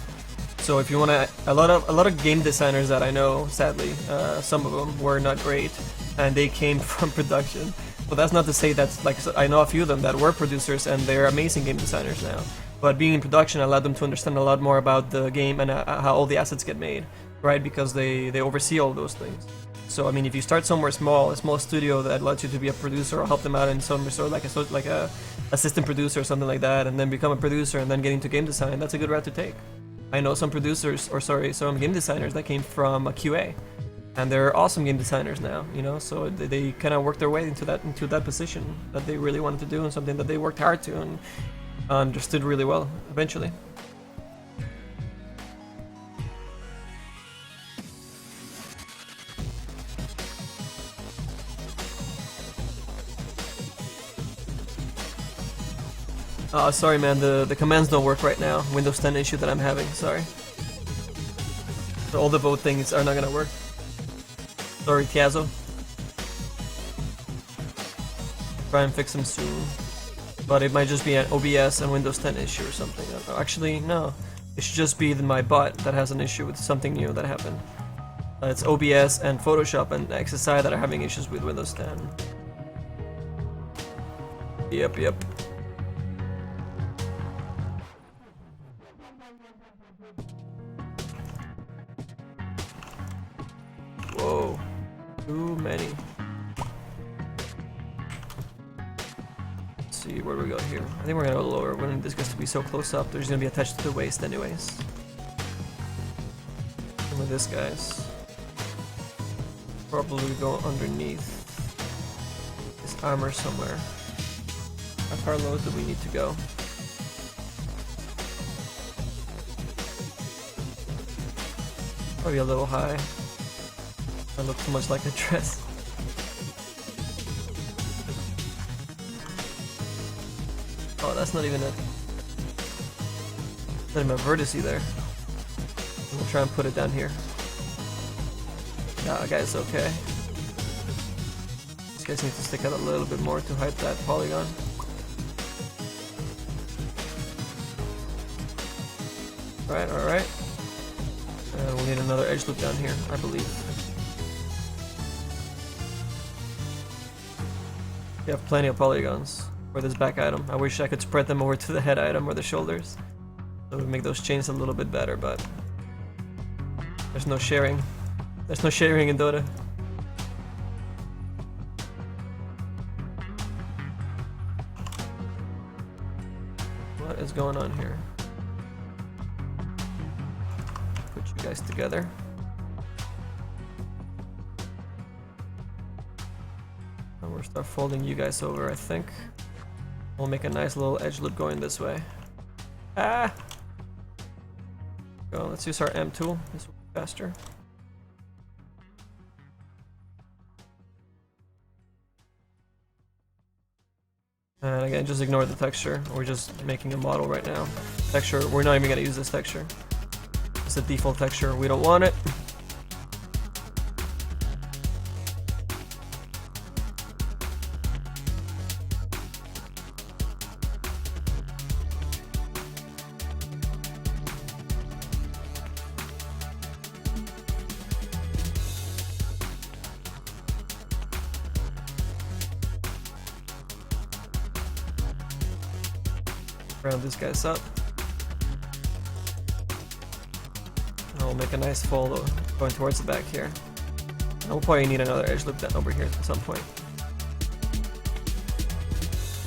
Speaker 1: So if you want to, a lot of game designers that I know, sadly, some of them were not great, and they came from production. But that's not to say that's like, I know a few of them that were producers and they're amazing game designers now. But being in production allowed them to understand a lot more about the game and how all the assets get made. Right, because they oversee all those things. So I mean, if you start somewhere small, a small studio that allows you to be a producer or help them out in some sort, like a assistant producer or something like that, and then become a producer and then get into game design, that's a good route to take. I know some producers, or sorry, some game designers that came from a QA, and they're awesome game designers now, you know. So they kind of worked their way into that position that they really wanted to do, and something that they worked hard to and understood really well eventually. Sorry man, the commands don't work right now. Windows 10 issue that I'm having, sorry. So all the vote things are not gonna work. Sorry, Tiazo. Try and fix them soon. But it might just be an OBS and Windows 10 issue or something. Actually, no. It should just be my bot that has an issue with something new that happened. It's OBS and Photoshop and XSI that are having issues with Windows 10. Yep. Whoa, too many. Let's see where we go here. I think we're gonna go lower when this gets to be so close up. There's gonna be attached to the waist anyways. Some of this guys probably go underneath this armor somewhere. How far low do we need to go? Probably a little high. I look too much like a dress. Oh, that's not even a... Not even a vertice there. I'm gonna try and put it down here. Nah, guys, okay. These guys need to stick out a little bit more to hide that polygon. Alright. We'll need another edge loop down here, I believe. We have plenty of polygons for this back item. I wish I could spread them over to the head item or the shoulders. So we make those chains a little bit better, but there's no sharing. There's no sharing in Dota. What is going on here? Put you guys together. And we'll start folding you guys over, I think. We'll make a nice little edge loop going this way. Ah! Go, let's use our M tool. This will be faster. And again, just ignore the texture. We're just making a model right now. Texture, we're not even gonna use this texture. It's the default texture. We don't want it. Round these guys up. And we'll make a nice fold going towards the back here. And we'll probably need another edge loop down over here at some point.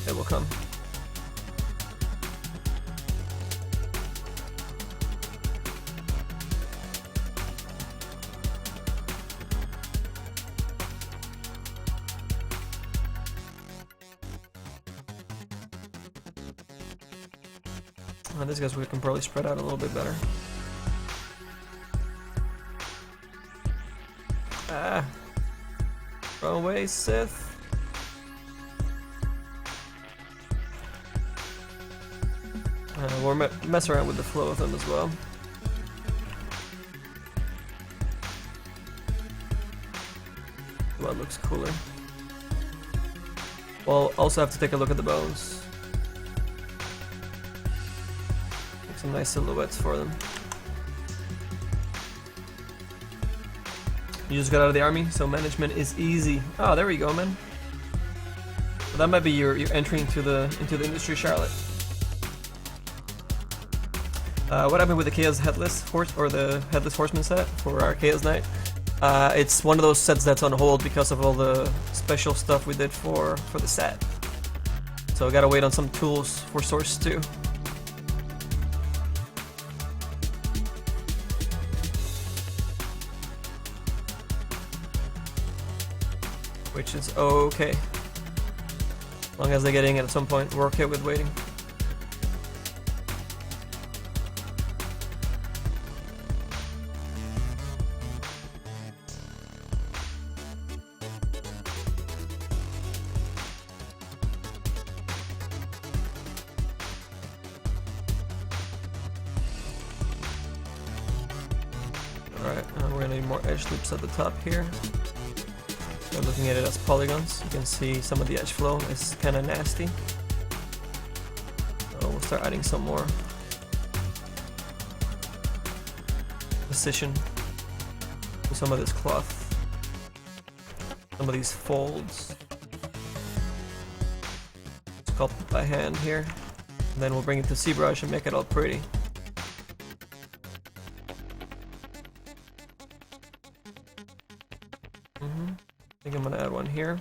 Speaker 1: It will come. These guys we can probably spread out a little bit better. Ah! Run away, Sith! We'll mess around with the flow of them as well. What looks cooler. We'll also have to take a look at the bones. Some nice silhouettes for them. You just got out of the army, so management is easy. Oh, there we go, man. So that might be your entry into the industry, Charlotte. What happened with the Chaos Headless Horse or the Headless Horseman set for our Chaos Knight? It's one of those sets that's on hold because of all the special stuff we did for the set. So I gotta wait on some tools for Source 2. which is okay. As long as they're getting it at some point, we're okay with waiting. Alright, we're gonna need more edge loops at the top here. So looking at it as polygons, you can see some of the edge flow is kind of nasty. So we'll start adding some more precision to some of this cloth, some of these folds. Sculpt it by hand here, and then we'll bring it to ZBrush and make it all pretty. I think I'm gonna add one here.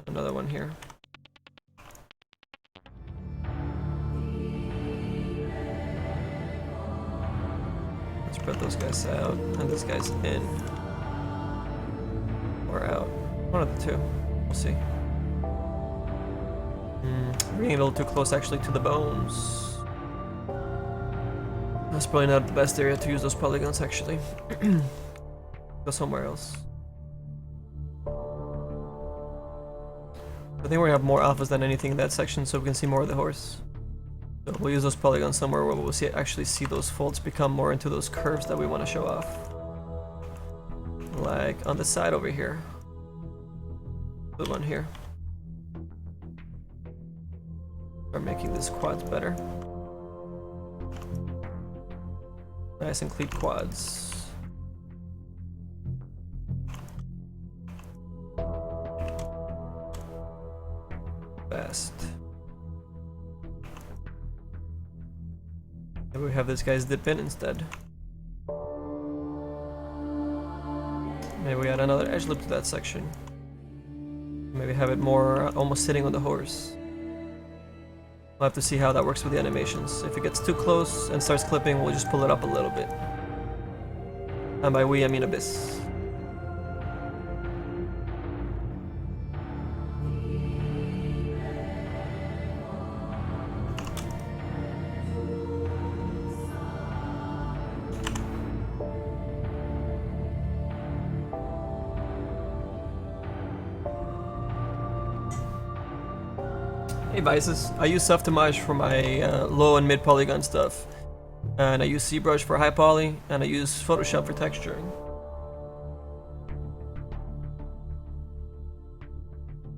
Speaker 1: Another one here. Let's spread those guys out, and this guy's in. Or out. One of the two. We'll see. We're getting a little too close actually to the bones. That's probably not the best area to use those polygons actually. Go somewhere else. I think we're gonna have more alphas than anything in that section so we can see more of the horse. So we'll use those polygons somewhere where we'll actually see those folds become more into those curves that we want to show off. Like on the side over here. The one here. Start making these quads better. Nice and clean quads. Fast. Maybe we have this guy's dip in instead. Maybe we add another edge loop to that section. Maybe have it more almost sitting on the horse. We'll have to see how that works with the animations. If it gets too close and starts clipping, we'll just pull it up a little bit. And by we, I mean Abyss. Hey Vices, I use Softimage for my low and mid polygon stuff, and I use ZBrush for high poly, and I use Photoshop for texturing.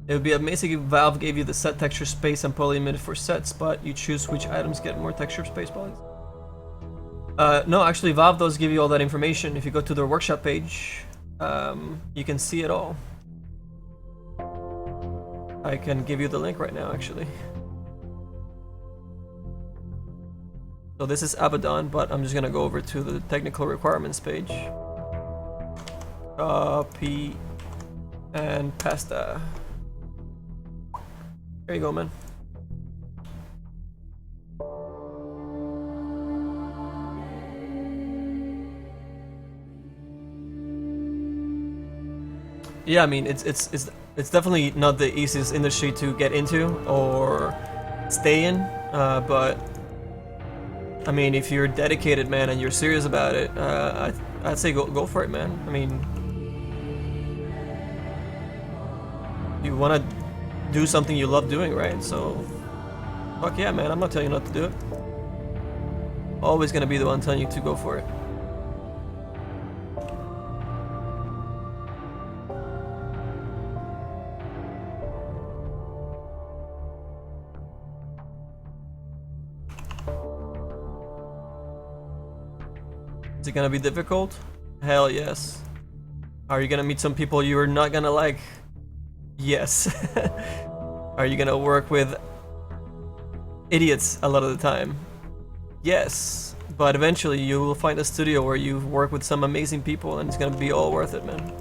Speaker 1: It would be amazing if Valve gave you the set texture space and poly limit for sets, but you choose which items get more texture space polys. No, actually Valve does give you all that information. If you go to their workshop page, you can see it all. I can give you the link right now, actually. So this is Abaddon, but I'm just gonna go over to the technical requirements page. Copy and pasta. There you go, man. Yeah, I mean it's definitely not the easiest industry to get into or stay in, but I mean if you're dedicated, man, and you're serious about it, I'd say go for it, man. I mean, you want to do something you love doing, right? So fuck yeah, man. I'm not telling you not to do it. Always gonna be the one telling you to go for it. Is it gonna be difficult? Hell yes. Are you gonna meet some people you're not gonna like? Yes. Are you gonna work with idiots a lot of the time? Yes. But eventually you will find a studio where you work with some amazing people and it's gonna be all worth it, man.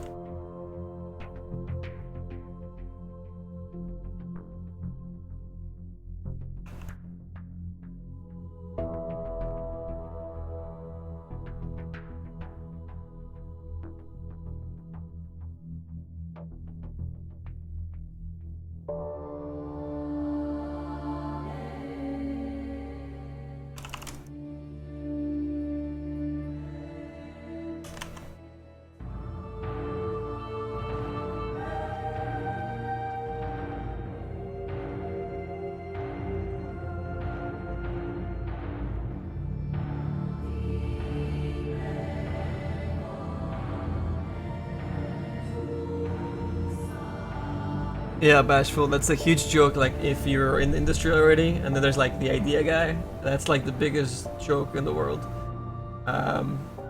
Speaker 1: Yeah, bashful. That's a huge joke. Like if you're in the industry already, and then there's like the idea guy. That's like the biggest joke in the world.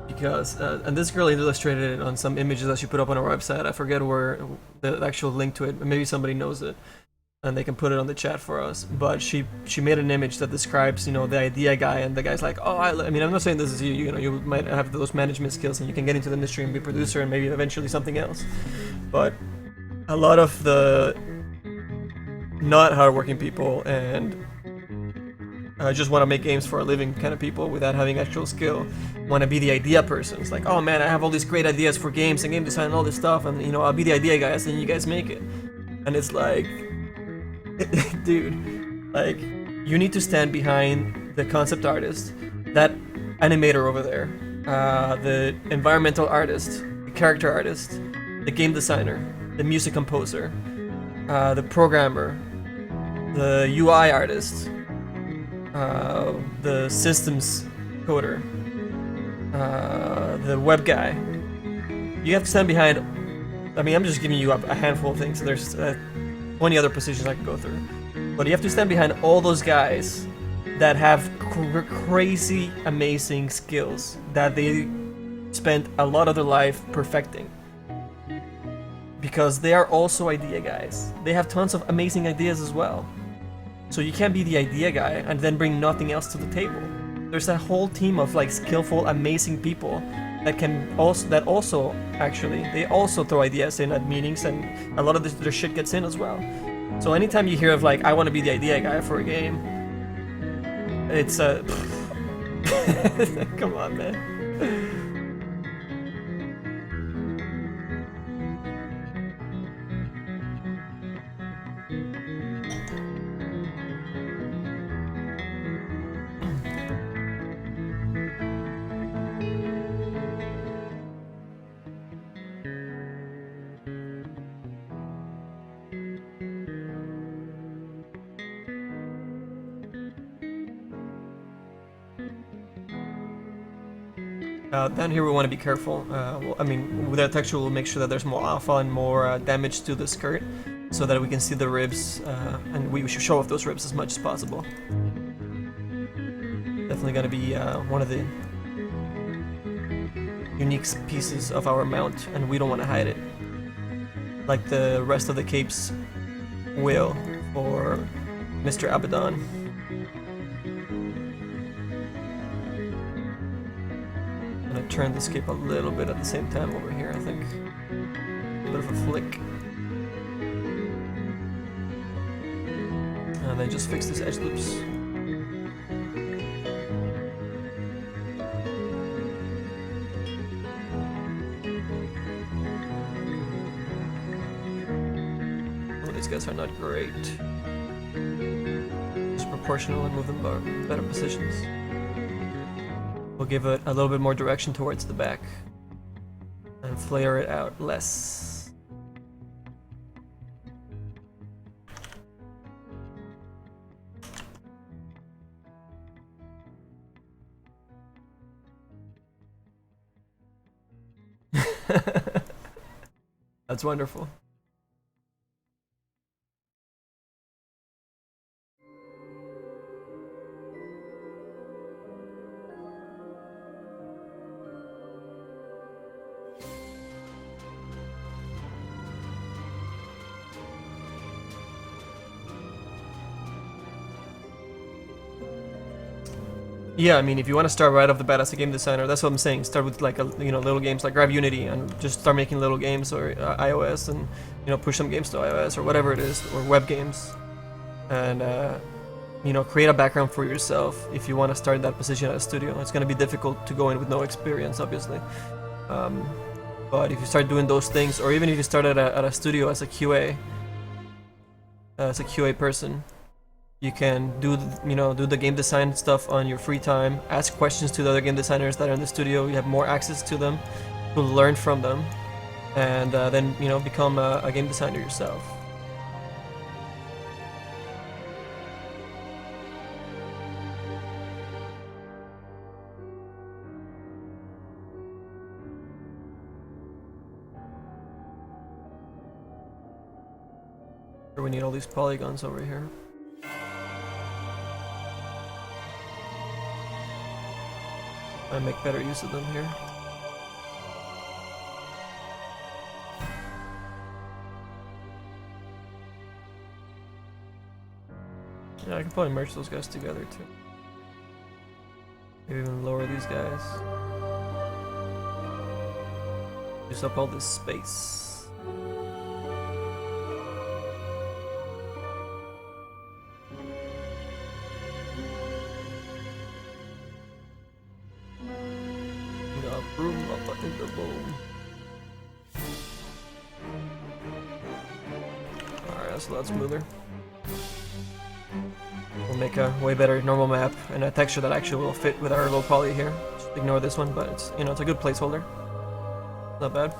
Speaker 1: Because and this girl illustrated it on some images that she put up on her website. I forget where the actual link to it. Maybe somebody knows it, and they can put it on the chat for us. But she made an image that describes, you know, the idea guy, and the guy's like, oh, I mean, I'm not saying this is you. You know, you might have those management skills, and you can get into the industry and be a producer, and maybe eventually something else. But a lot of the not hardworking people and just want to make games for a living kind of people without having actual skill want to be the idea person. It's like, oh man, I have all these great ideas for games and game design and all this stuff, and you know, I'll be the idea guy, and you guys make it. And it's like, dude, like, you need to stand behind the concept artist, that animator over there, the environmental artist, the character artist, the game designer, the music composer, the programmer, the UI artist, the systems coder, the web guy. You have to stand behind. I mean, I'm just giving you a handful of things. There's 20 other positions I can go through, but you have to stand behind all those guys that have crazy, amazing skills that they spent a lot of their life perfecting. Because they are also idea guys. They have tons of amazing ideas as well. So you can't be the idea guy and then bring nothing else to the table. There's a whole team of like skillful, amazing people that also actually they also throw ideas in at meetings, and a lot of their shit gets in as well. So anytime you hear of like, I want to be the idea guy for a game, it's a come on, man. Down here we want to be careful. I mean, with our texture we'll make sure that there's more alpha and more damage to the skirt, so that we can see the ribs, and we should show off those ribs as much as possible. Definitely gonna be one of the unique pieces of our mount, and we don't want to hide it, like the rest of the capes will for Mr. Abaddon. I'm gonna turn this cape a little bit at the same time over here, I think. A bit of a flick. And then just fix these edge loops. Well, these guys are not great. Just proportional and move them to better positions. We'll give it a little bit more direction towards the back and flare it out less. That's wonderful. Yeah, I mean, if you want to start right off the bat as a game designer, that's what I'm saying. Start with like little games, like grab Unity and just start making little games, or iOS, and push some games to iOS or whatever it is, or web games, and create a background for yourself. If you want to start in that position at a studio, it's going to be difficult to go in with no experience, obviously. But if you start doing those things, or even if you start at a studio as a QA person, you can do the game design stuff on your free time. Ask questions to the other game designers that are in the studio. You have more access to them, to learn from them, and then become a game designer yourself. We need all these polygons over here. I make better use of them here. Yeah, I can probably merge those guys together too. Maybe even lower these guys. Use up all this space. Got room up in the boom. Alright, that's a lot smoother. We'll make a way better normal map and a texture that actually will fit with our low poly here. Just ignore this one, but it's, you know, it's a good placeholder. Not bad.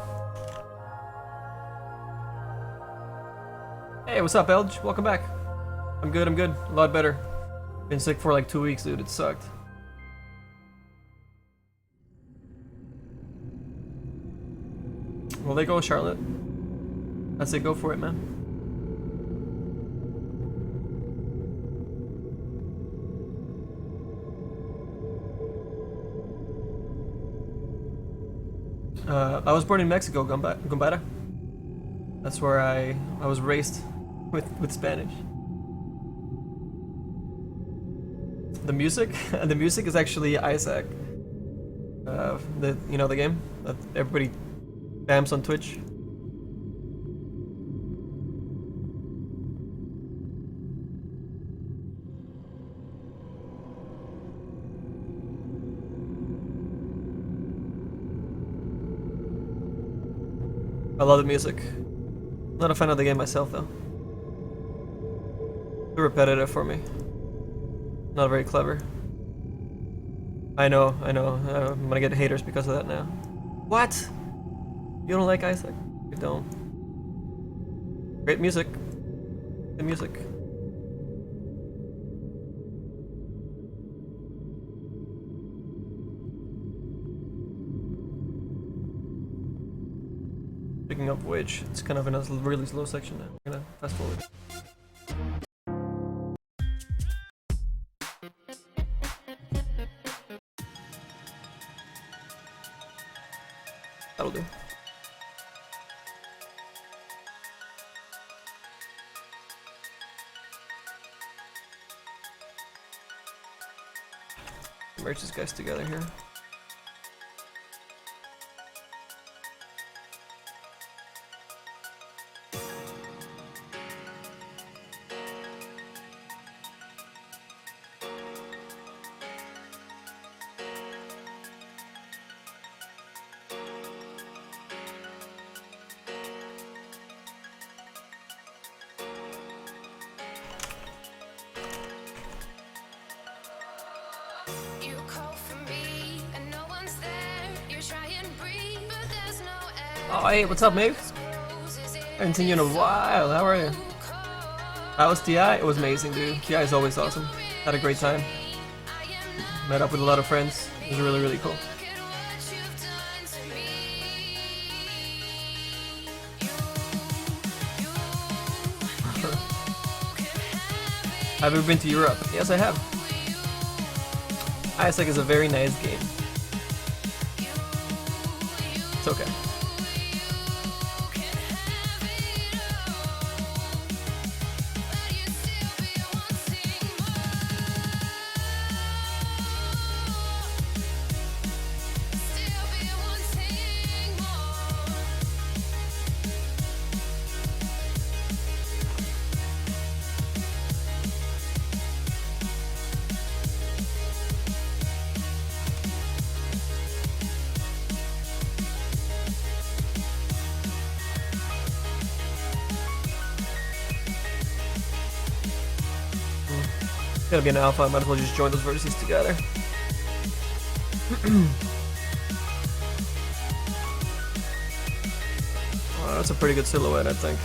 Speaker 1: Hey, what's up, Elge? Welcome back. I'm good, I'm good. A lot better. Been sick for like 2 weeks, dude. It sucked. Well, they go, Charlotte. I say go for it, man. I was born in Mexico, Gumbara. That's where I was raised with Spanish. The music, the music is actually Isaac. You know the game that everybody spams on Twitch. I love the music. Not a fan of the game myself though. Too repetitive for me. Not very clever. I know. I'm gonna get haters because of that now. What? You don't like Isaac? You don't. Great music. Good music. Picking up which, it's kind of in a really slow section now. I'm gonna fast forward. That'll do. Merge these guys together here.
Speaker 2: You call for me and no one's there. You try and breathe, but there's no air.
Speaker 1: Oh, hey, what's up, Maeve? I haven't seen you in a while. How are you? How was TI? It was amazing, dude. TI is always awesome. Had a great time. Met up with a lot of friends. It was really, really cool.
Speaker 2: Look at what you've done to me.
Speaker 1: Have you ever been to Europe? Yes, I have. Isaac is a very nice game. It's okay. It's gonna be an alpha, I might as well just join those vertices together. Oh, that's a pretty good silhouette, I think.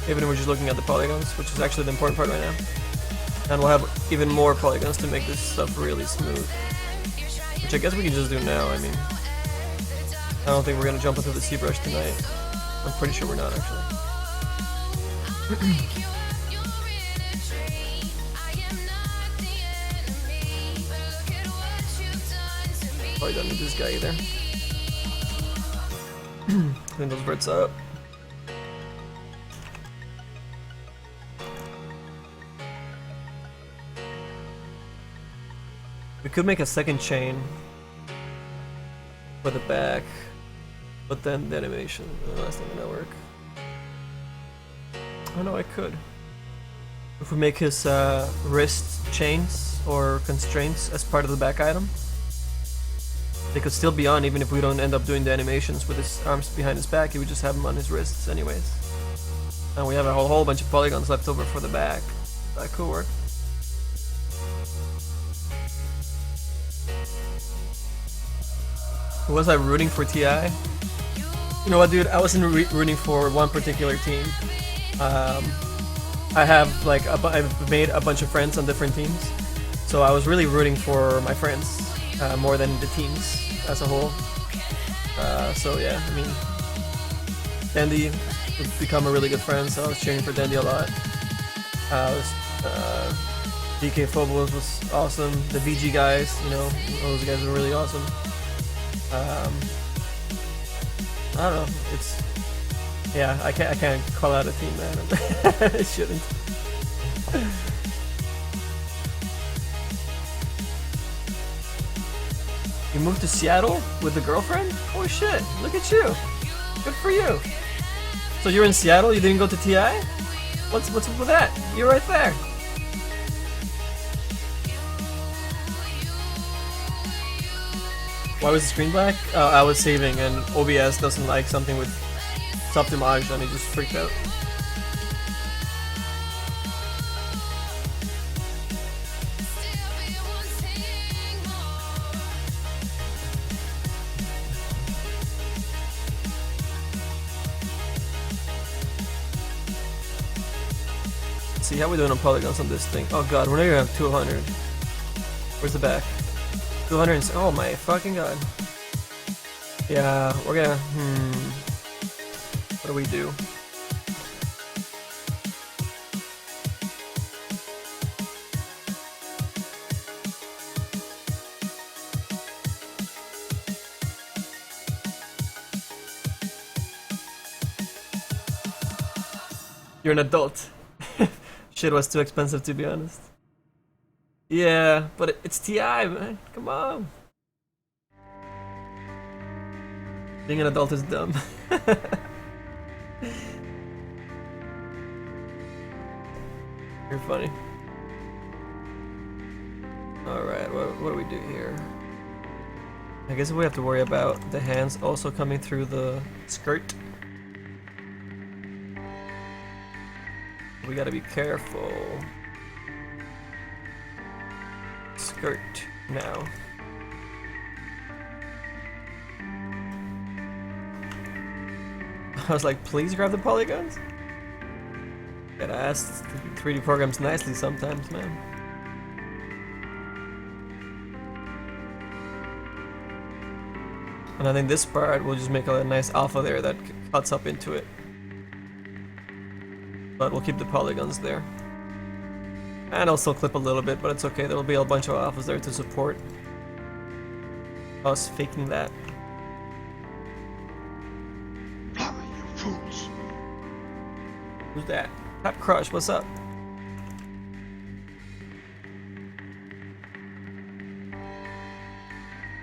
Speaker 1: Even if we're just looking at the polygons, which is actually the important part right now. And we'll have even more polygons to make this stuff really smooth. Which I guess we can just do now, I mean. I don't think we're gonna jump into the ZBrush tonight. I'm pretty sure we're not, actually.
Speaker 2: wake you up, you're in a dream. I am not the enemy, but look at what you've done to me.
Speaker 1: Probably don't need this guy either. Clean those birds up. We could make a second chain for the back, but then the animation, that's not gonna work. Oh no, I could. If we make his wrist chains or constraints as part of the back item, they could still be on even if we don't end up doing the animations with his arms behind his back. He would just have them on his wrists anyways. And we have a whole bunch of polygons left over for the back. That could work. Who was I rooting for, TI? You know what, dude? I wasn't rooting for one particular team. I have like I've made a bunch of friends on different teams, so I was really rooting for my friends more than the teams as a whole. So yeah, I mean, Dandy would become a really good friend, so I was cheering for Dandy a lot. DK Phobos was awesome. The VG guys, you know, those guys were really awesome. I don't know. It's yeah. I can't call out a team, man. I shouldn't. You moved to Seattle with a girlfriend? Oh shit! Look at you. Good for you. So you're in Seattle. You didn't go to TI? What's up with that? You're right there. Why was the screen black? I was saving and OBS doesn't like something with soft image and he just freaked out. Let's see how we doing on polygons on this thing. Oh god, we're not gonna have 200. Where's the back? 200. Oh my fucking god. Yeah, we're gonna. What do we do? You're an adult. Shit was too expensive to be honest. Yeah, but it's TI, man. Come on. Being an adult is dumb. You're funny. Alright, what do we do here? I guess we have to worry about the hands also coming through the skirt. We gotta be careful. Skirt now. I was like, please grab the polygons? Gotta ask the 3D programs nicely sometimes, man. And I think this part will just make a nice alpha there that cuts up into it. But we'll keep the polygons there. And I'll still clip a little bit, but it's okay. There will be a bunch of alphas there to support us faking that.
Speaker 4: Plummet, you fools.
Speaker 1: Who's that? Pap Crush, what's up?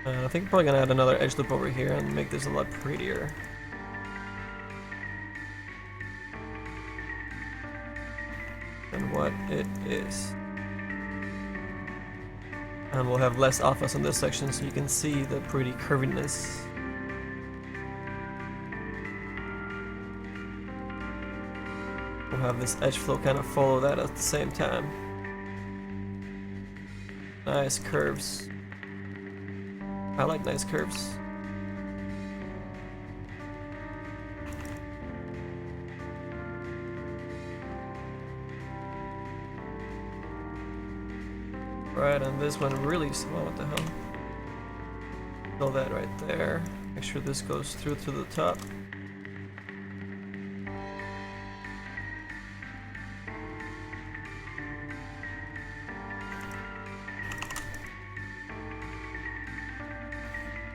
Speaker 1: I think we're probably gonna add another edge loop over here and make this a lot prettier. Than what it is. And we'll have less alphas on this section so you can see the pretty curviness. We'll have this edge flow kind of follow that at the same time. Nice curves. I like nice curves. Right, and this one really small. What the hell? Fill that right there. Make sure this goes through to the top.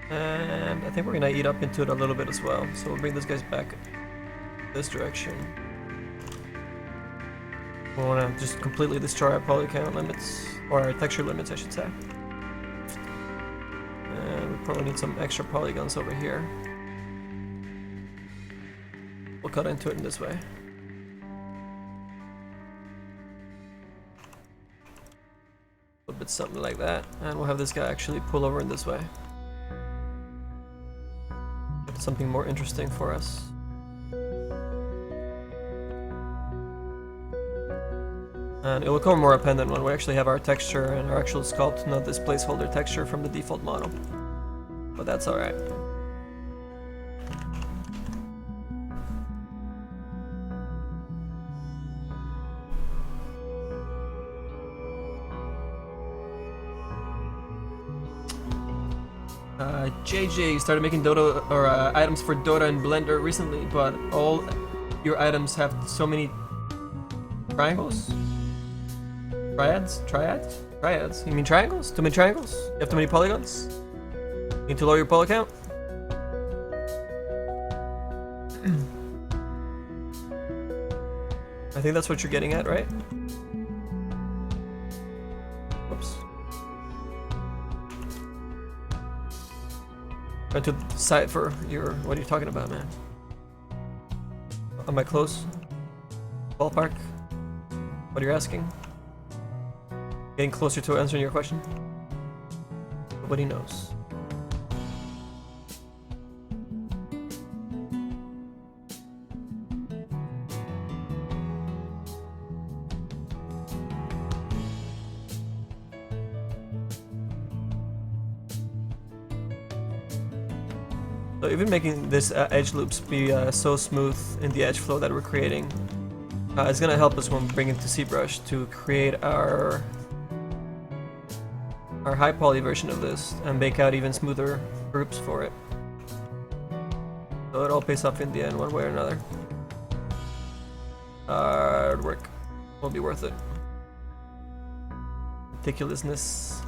Speaker 1: And I think we're gonna eat up into it a little bit as well. So we'll bring these guys back this direction. We wanna just completely destroy our poly count limits, or our texture limits I should say. And we probably need some extra polygons over here. We'll cut into it in this way. A little bit something like that, and we'll have this guy actually pull over in this way. Something more interesting for us. And it will become more appendant when we actually have our texture and our actual sculpt, not this placeholder texture from the default model. But that's alright. JJ started making Dota or items for Dota and Blender recently, but all your items have so many triangles? Triads? Triads? Triads? You mean triangles? Too many triangles? You have too many polygons? You need to lower your poly count? I think that's what you're getting at, right? Whoops. Trying to decipher your what are you talking about, man? Am I close? Ballpark? What are you asking? Getting closer to answering your question? Nobody knows. So even making this edge loops be so smooth in the edge flow that we're creating is going to help us when we bring it to ZBrush to create our high poly version of this and make out even smoother groups for it. So it all pays off in the end one way or another. Hard work will be worth it. Meticulousness.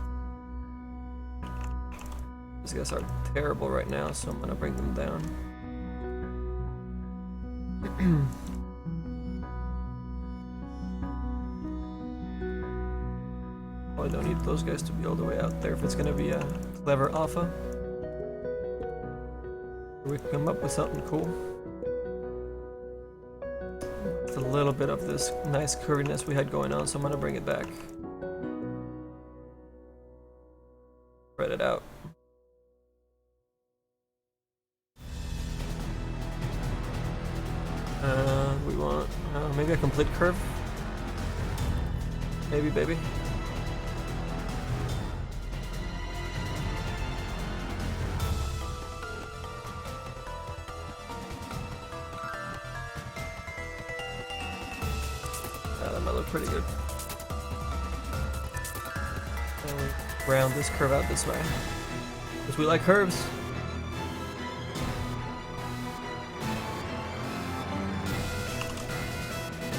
Speaker 1: These guys are terrible right now, so I'm gonna bring them down. Probably don't need those guys to be all the way out there if it's gonna be a clever alpha. We can come up with something cool. It's a little bit of this nice curviness we had going on, so I'm gonna bring it back. Spread it out. We want maybe a complete curve. Maybe, baby. That might look pretty good. And we round this curve out this way. Because we like curves.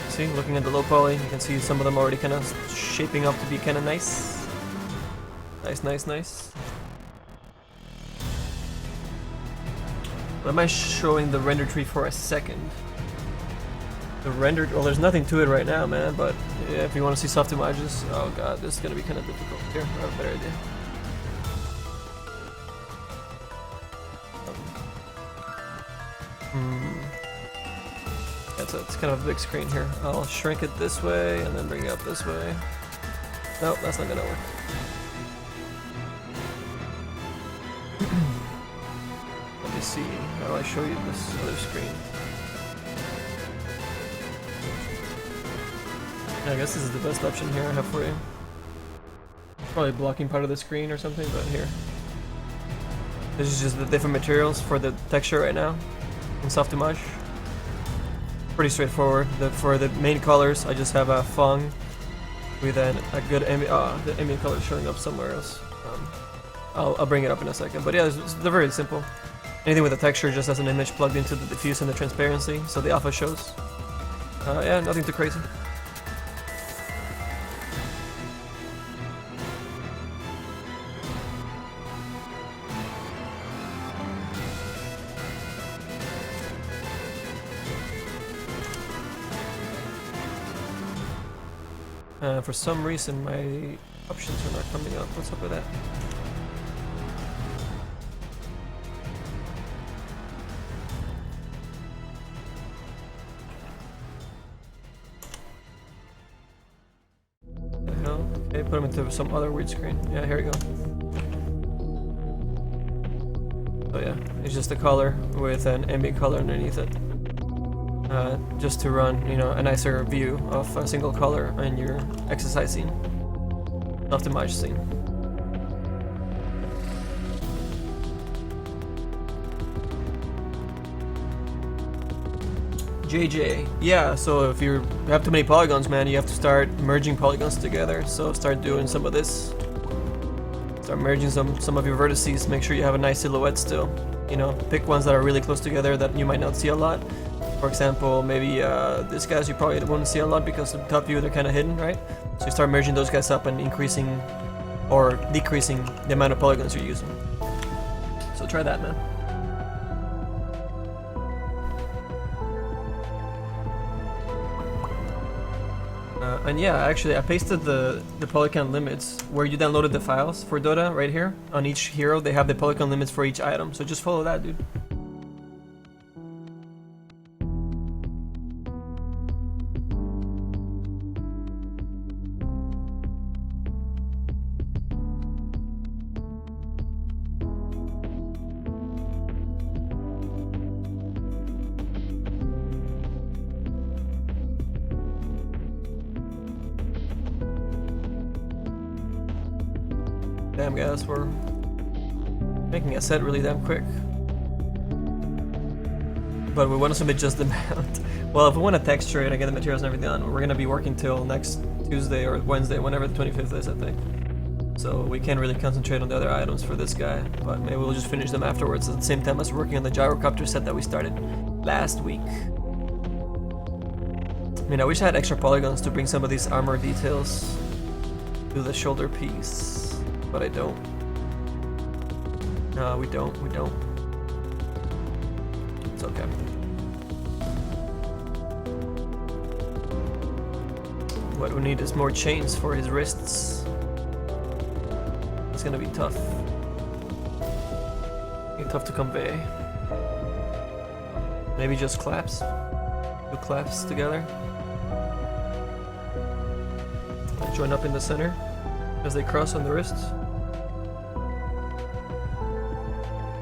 Speaker 1: See, looking at the low poly, you can see some of them already kind of shaping up to be kind of nice. Nice, nice, nice. But am I showing the render tree for a second? The render, well, there's nothing to it right now, man, but yeah, if you want to see soft images, oh god, this is going to be kind of difficult. Here, I have a better idea. It's kind of a big screen here. I'll shrink it this way and then bring it up this way. Nope, that's not gonna work. Let me see. How do I show you this other screen? I guess this is the best option here I have for you. Probably blocking part of the screen or something, but here. This is just the different materials for the texture right now in Softimage. Pretty straightforward. For the main colors, I just have a Fung with a good the ambient color showing up somewhere else. I'll bring it up in a second. But yeah, they're very simple. Anything with a texture just has an image plugged into the diffuse and the transparency, so the alpha shows. Yeah, nothing too crazy. For some reason, my options are not coming up. What's up with that? The hell? Okay, put them into some other weird screen. Yeah, here we go. Oh yeah, it's just a color with an ambient color underneath it. Just to run, you know, a nicer view of a single color in your exercise scene, optimized scene. JJ, yeah, so if you have too many polygons, man, you have to start merging polygons together. So start doing some of this. Start merging some of your vertices, make sure you have a nice silhouette still. You know, pick ones that are really close together that you might not see a lot. For example, maybe these guys you probably won't see a lot because of the top view they're kind of hidden, right? So you start merging those guys up and increasing or decreasing the amount of polygons you're using. So try that, man. And yeah, actually I pasted the polygon limits where you downloaded the files for Dota right here. On each hero they have the polygon limits for each item, so just follow that, dude. Damn guys, we're making a set really damn quick. But we want to submit just the mount. Well, if we want to texture it and get the materials and everything done, we're gonna be working till next Tuesday or Wednesday, whenever the 25th is, I think. So we can't really concentrate on the other items for this guy, but maybe we'll just finish them afterwards at the same time as working on the gyrocopter set that we started last week. I mean, I wish I had extra polygons to bring some of these armor details to the shoulder piece, but I don't. No, we don't. It's okay. What we need is more chains for his wrists. It's gonna be tough. Tough to convey. Maybe just claps. Do claps together. Join up in the center as they cross on the wrists.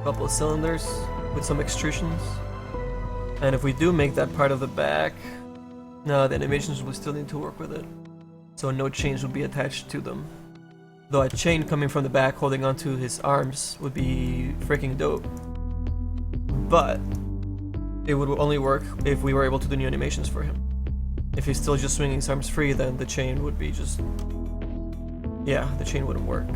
Speaker 1: Couple of cylinders with some extrusions. And if we do make that part of the back, no, the animations will still need to work with it. So no chains will be attached to them. Though a chain coming from the back holding onto his arms would be freaking dope. But it would only work if we were able to do new animations for him. If he's still just swinging his arms free, then the chain would be just... yeah, the chain wouldn't work.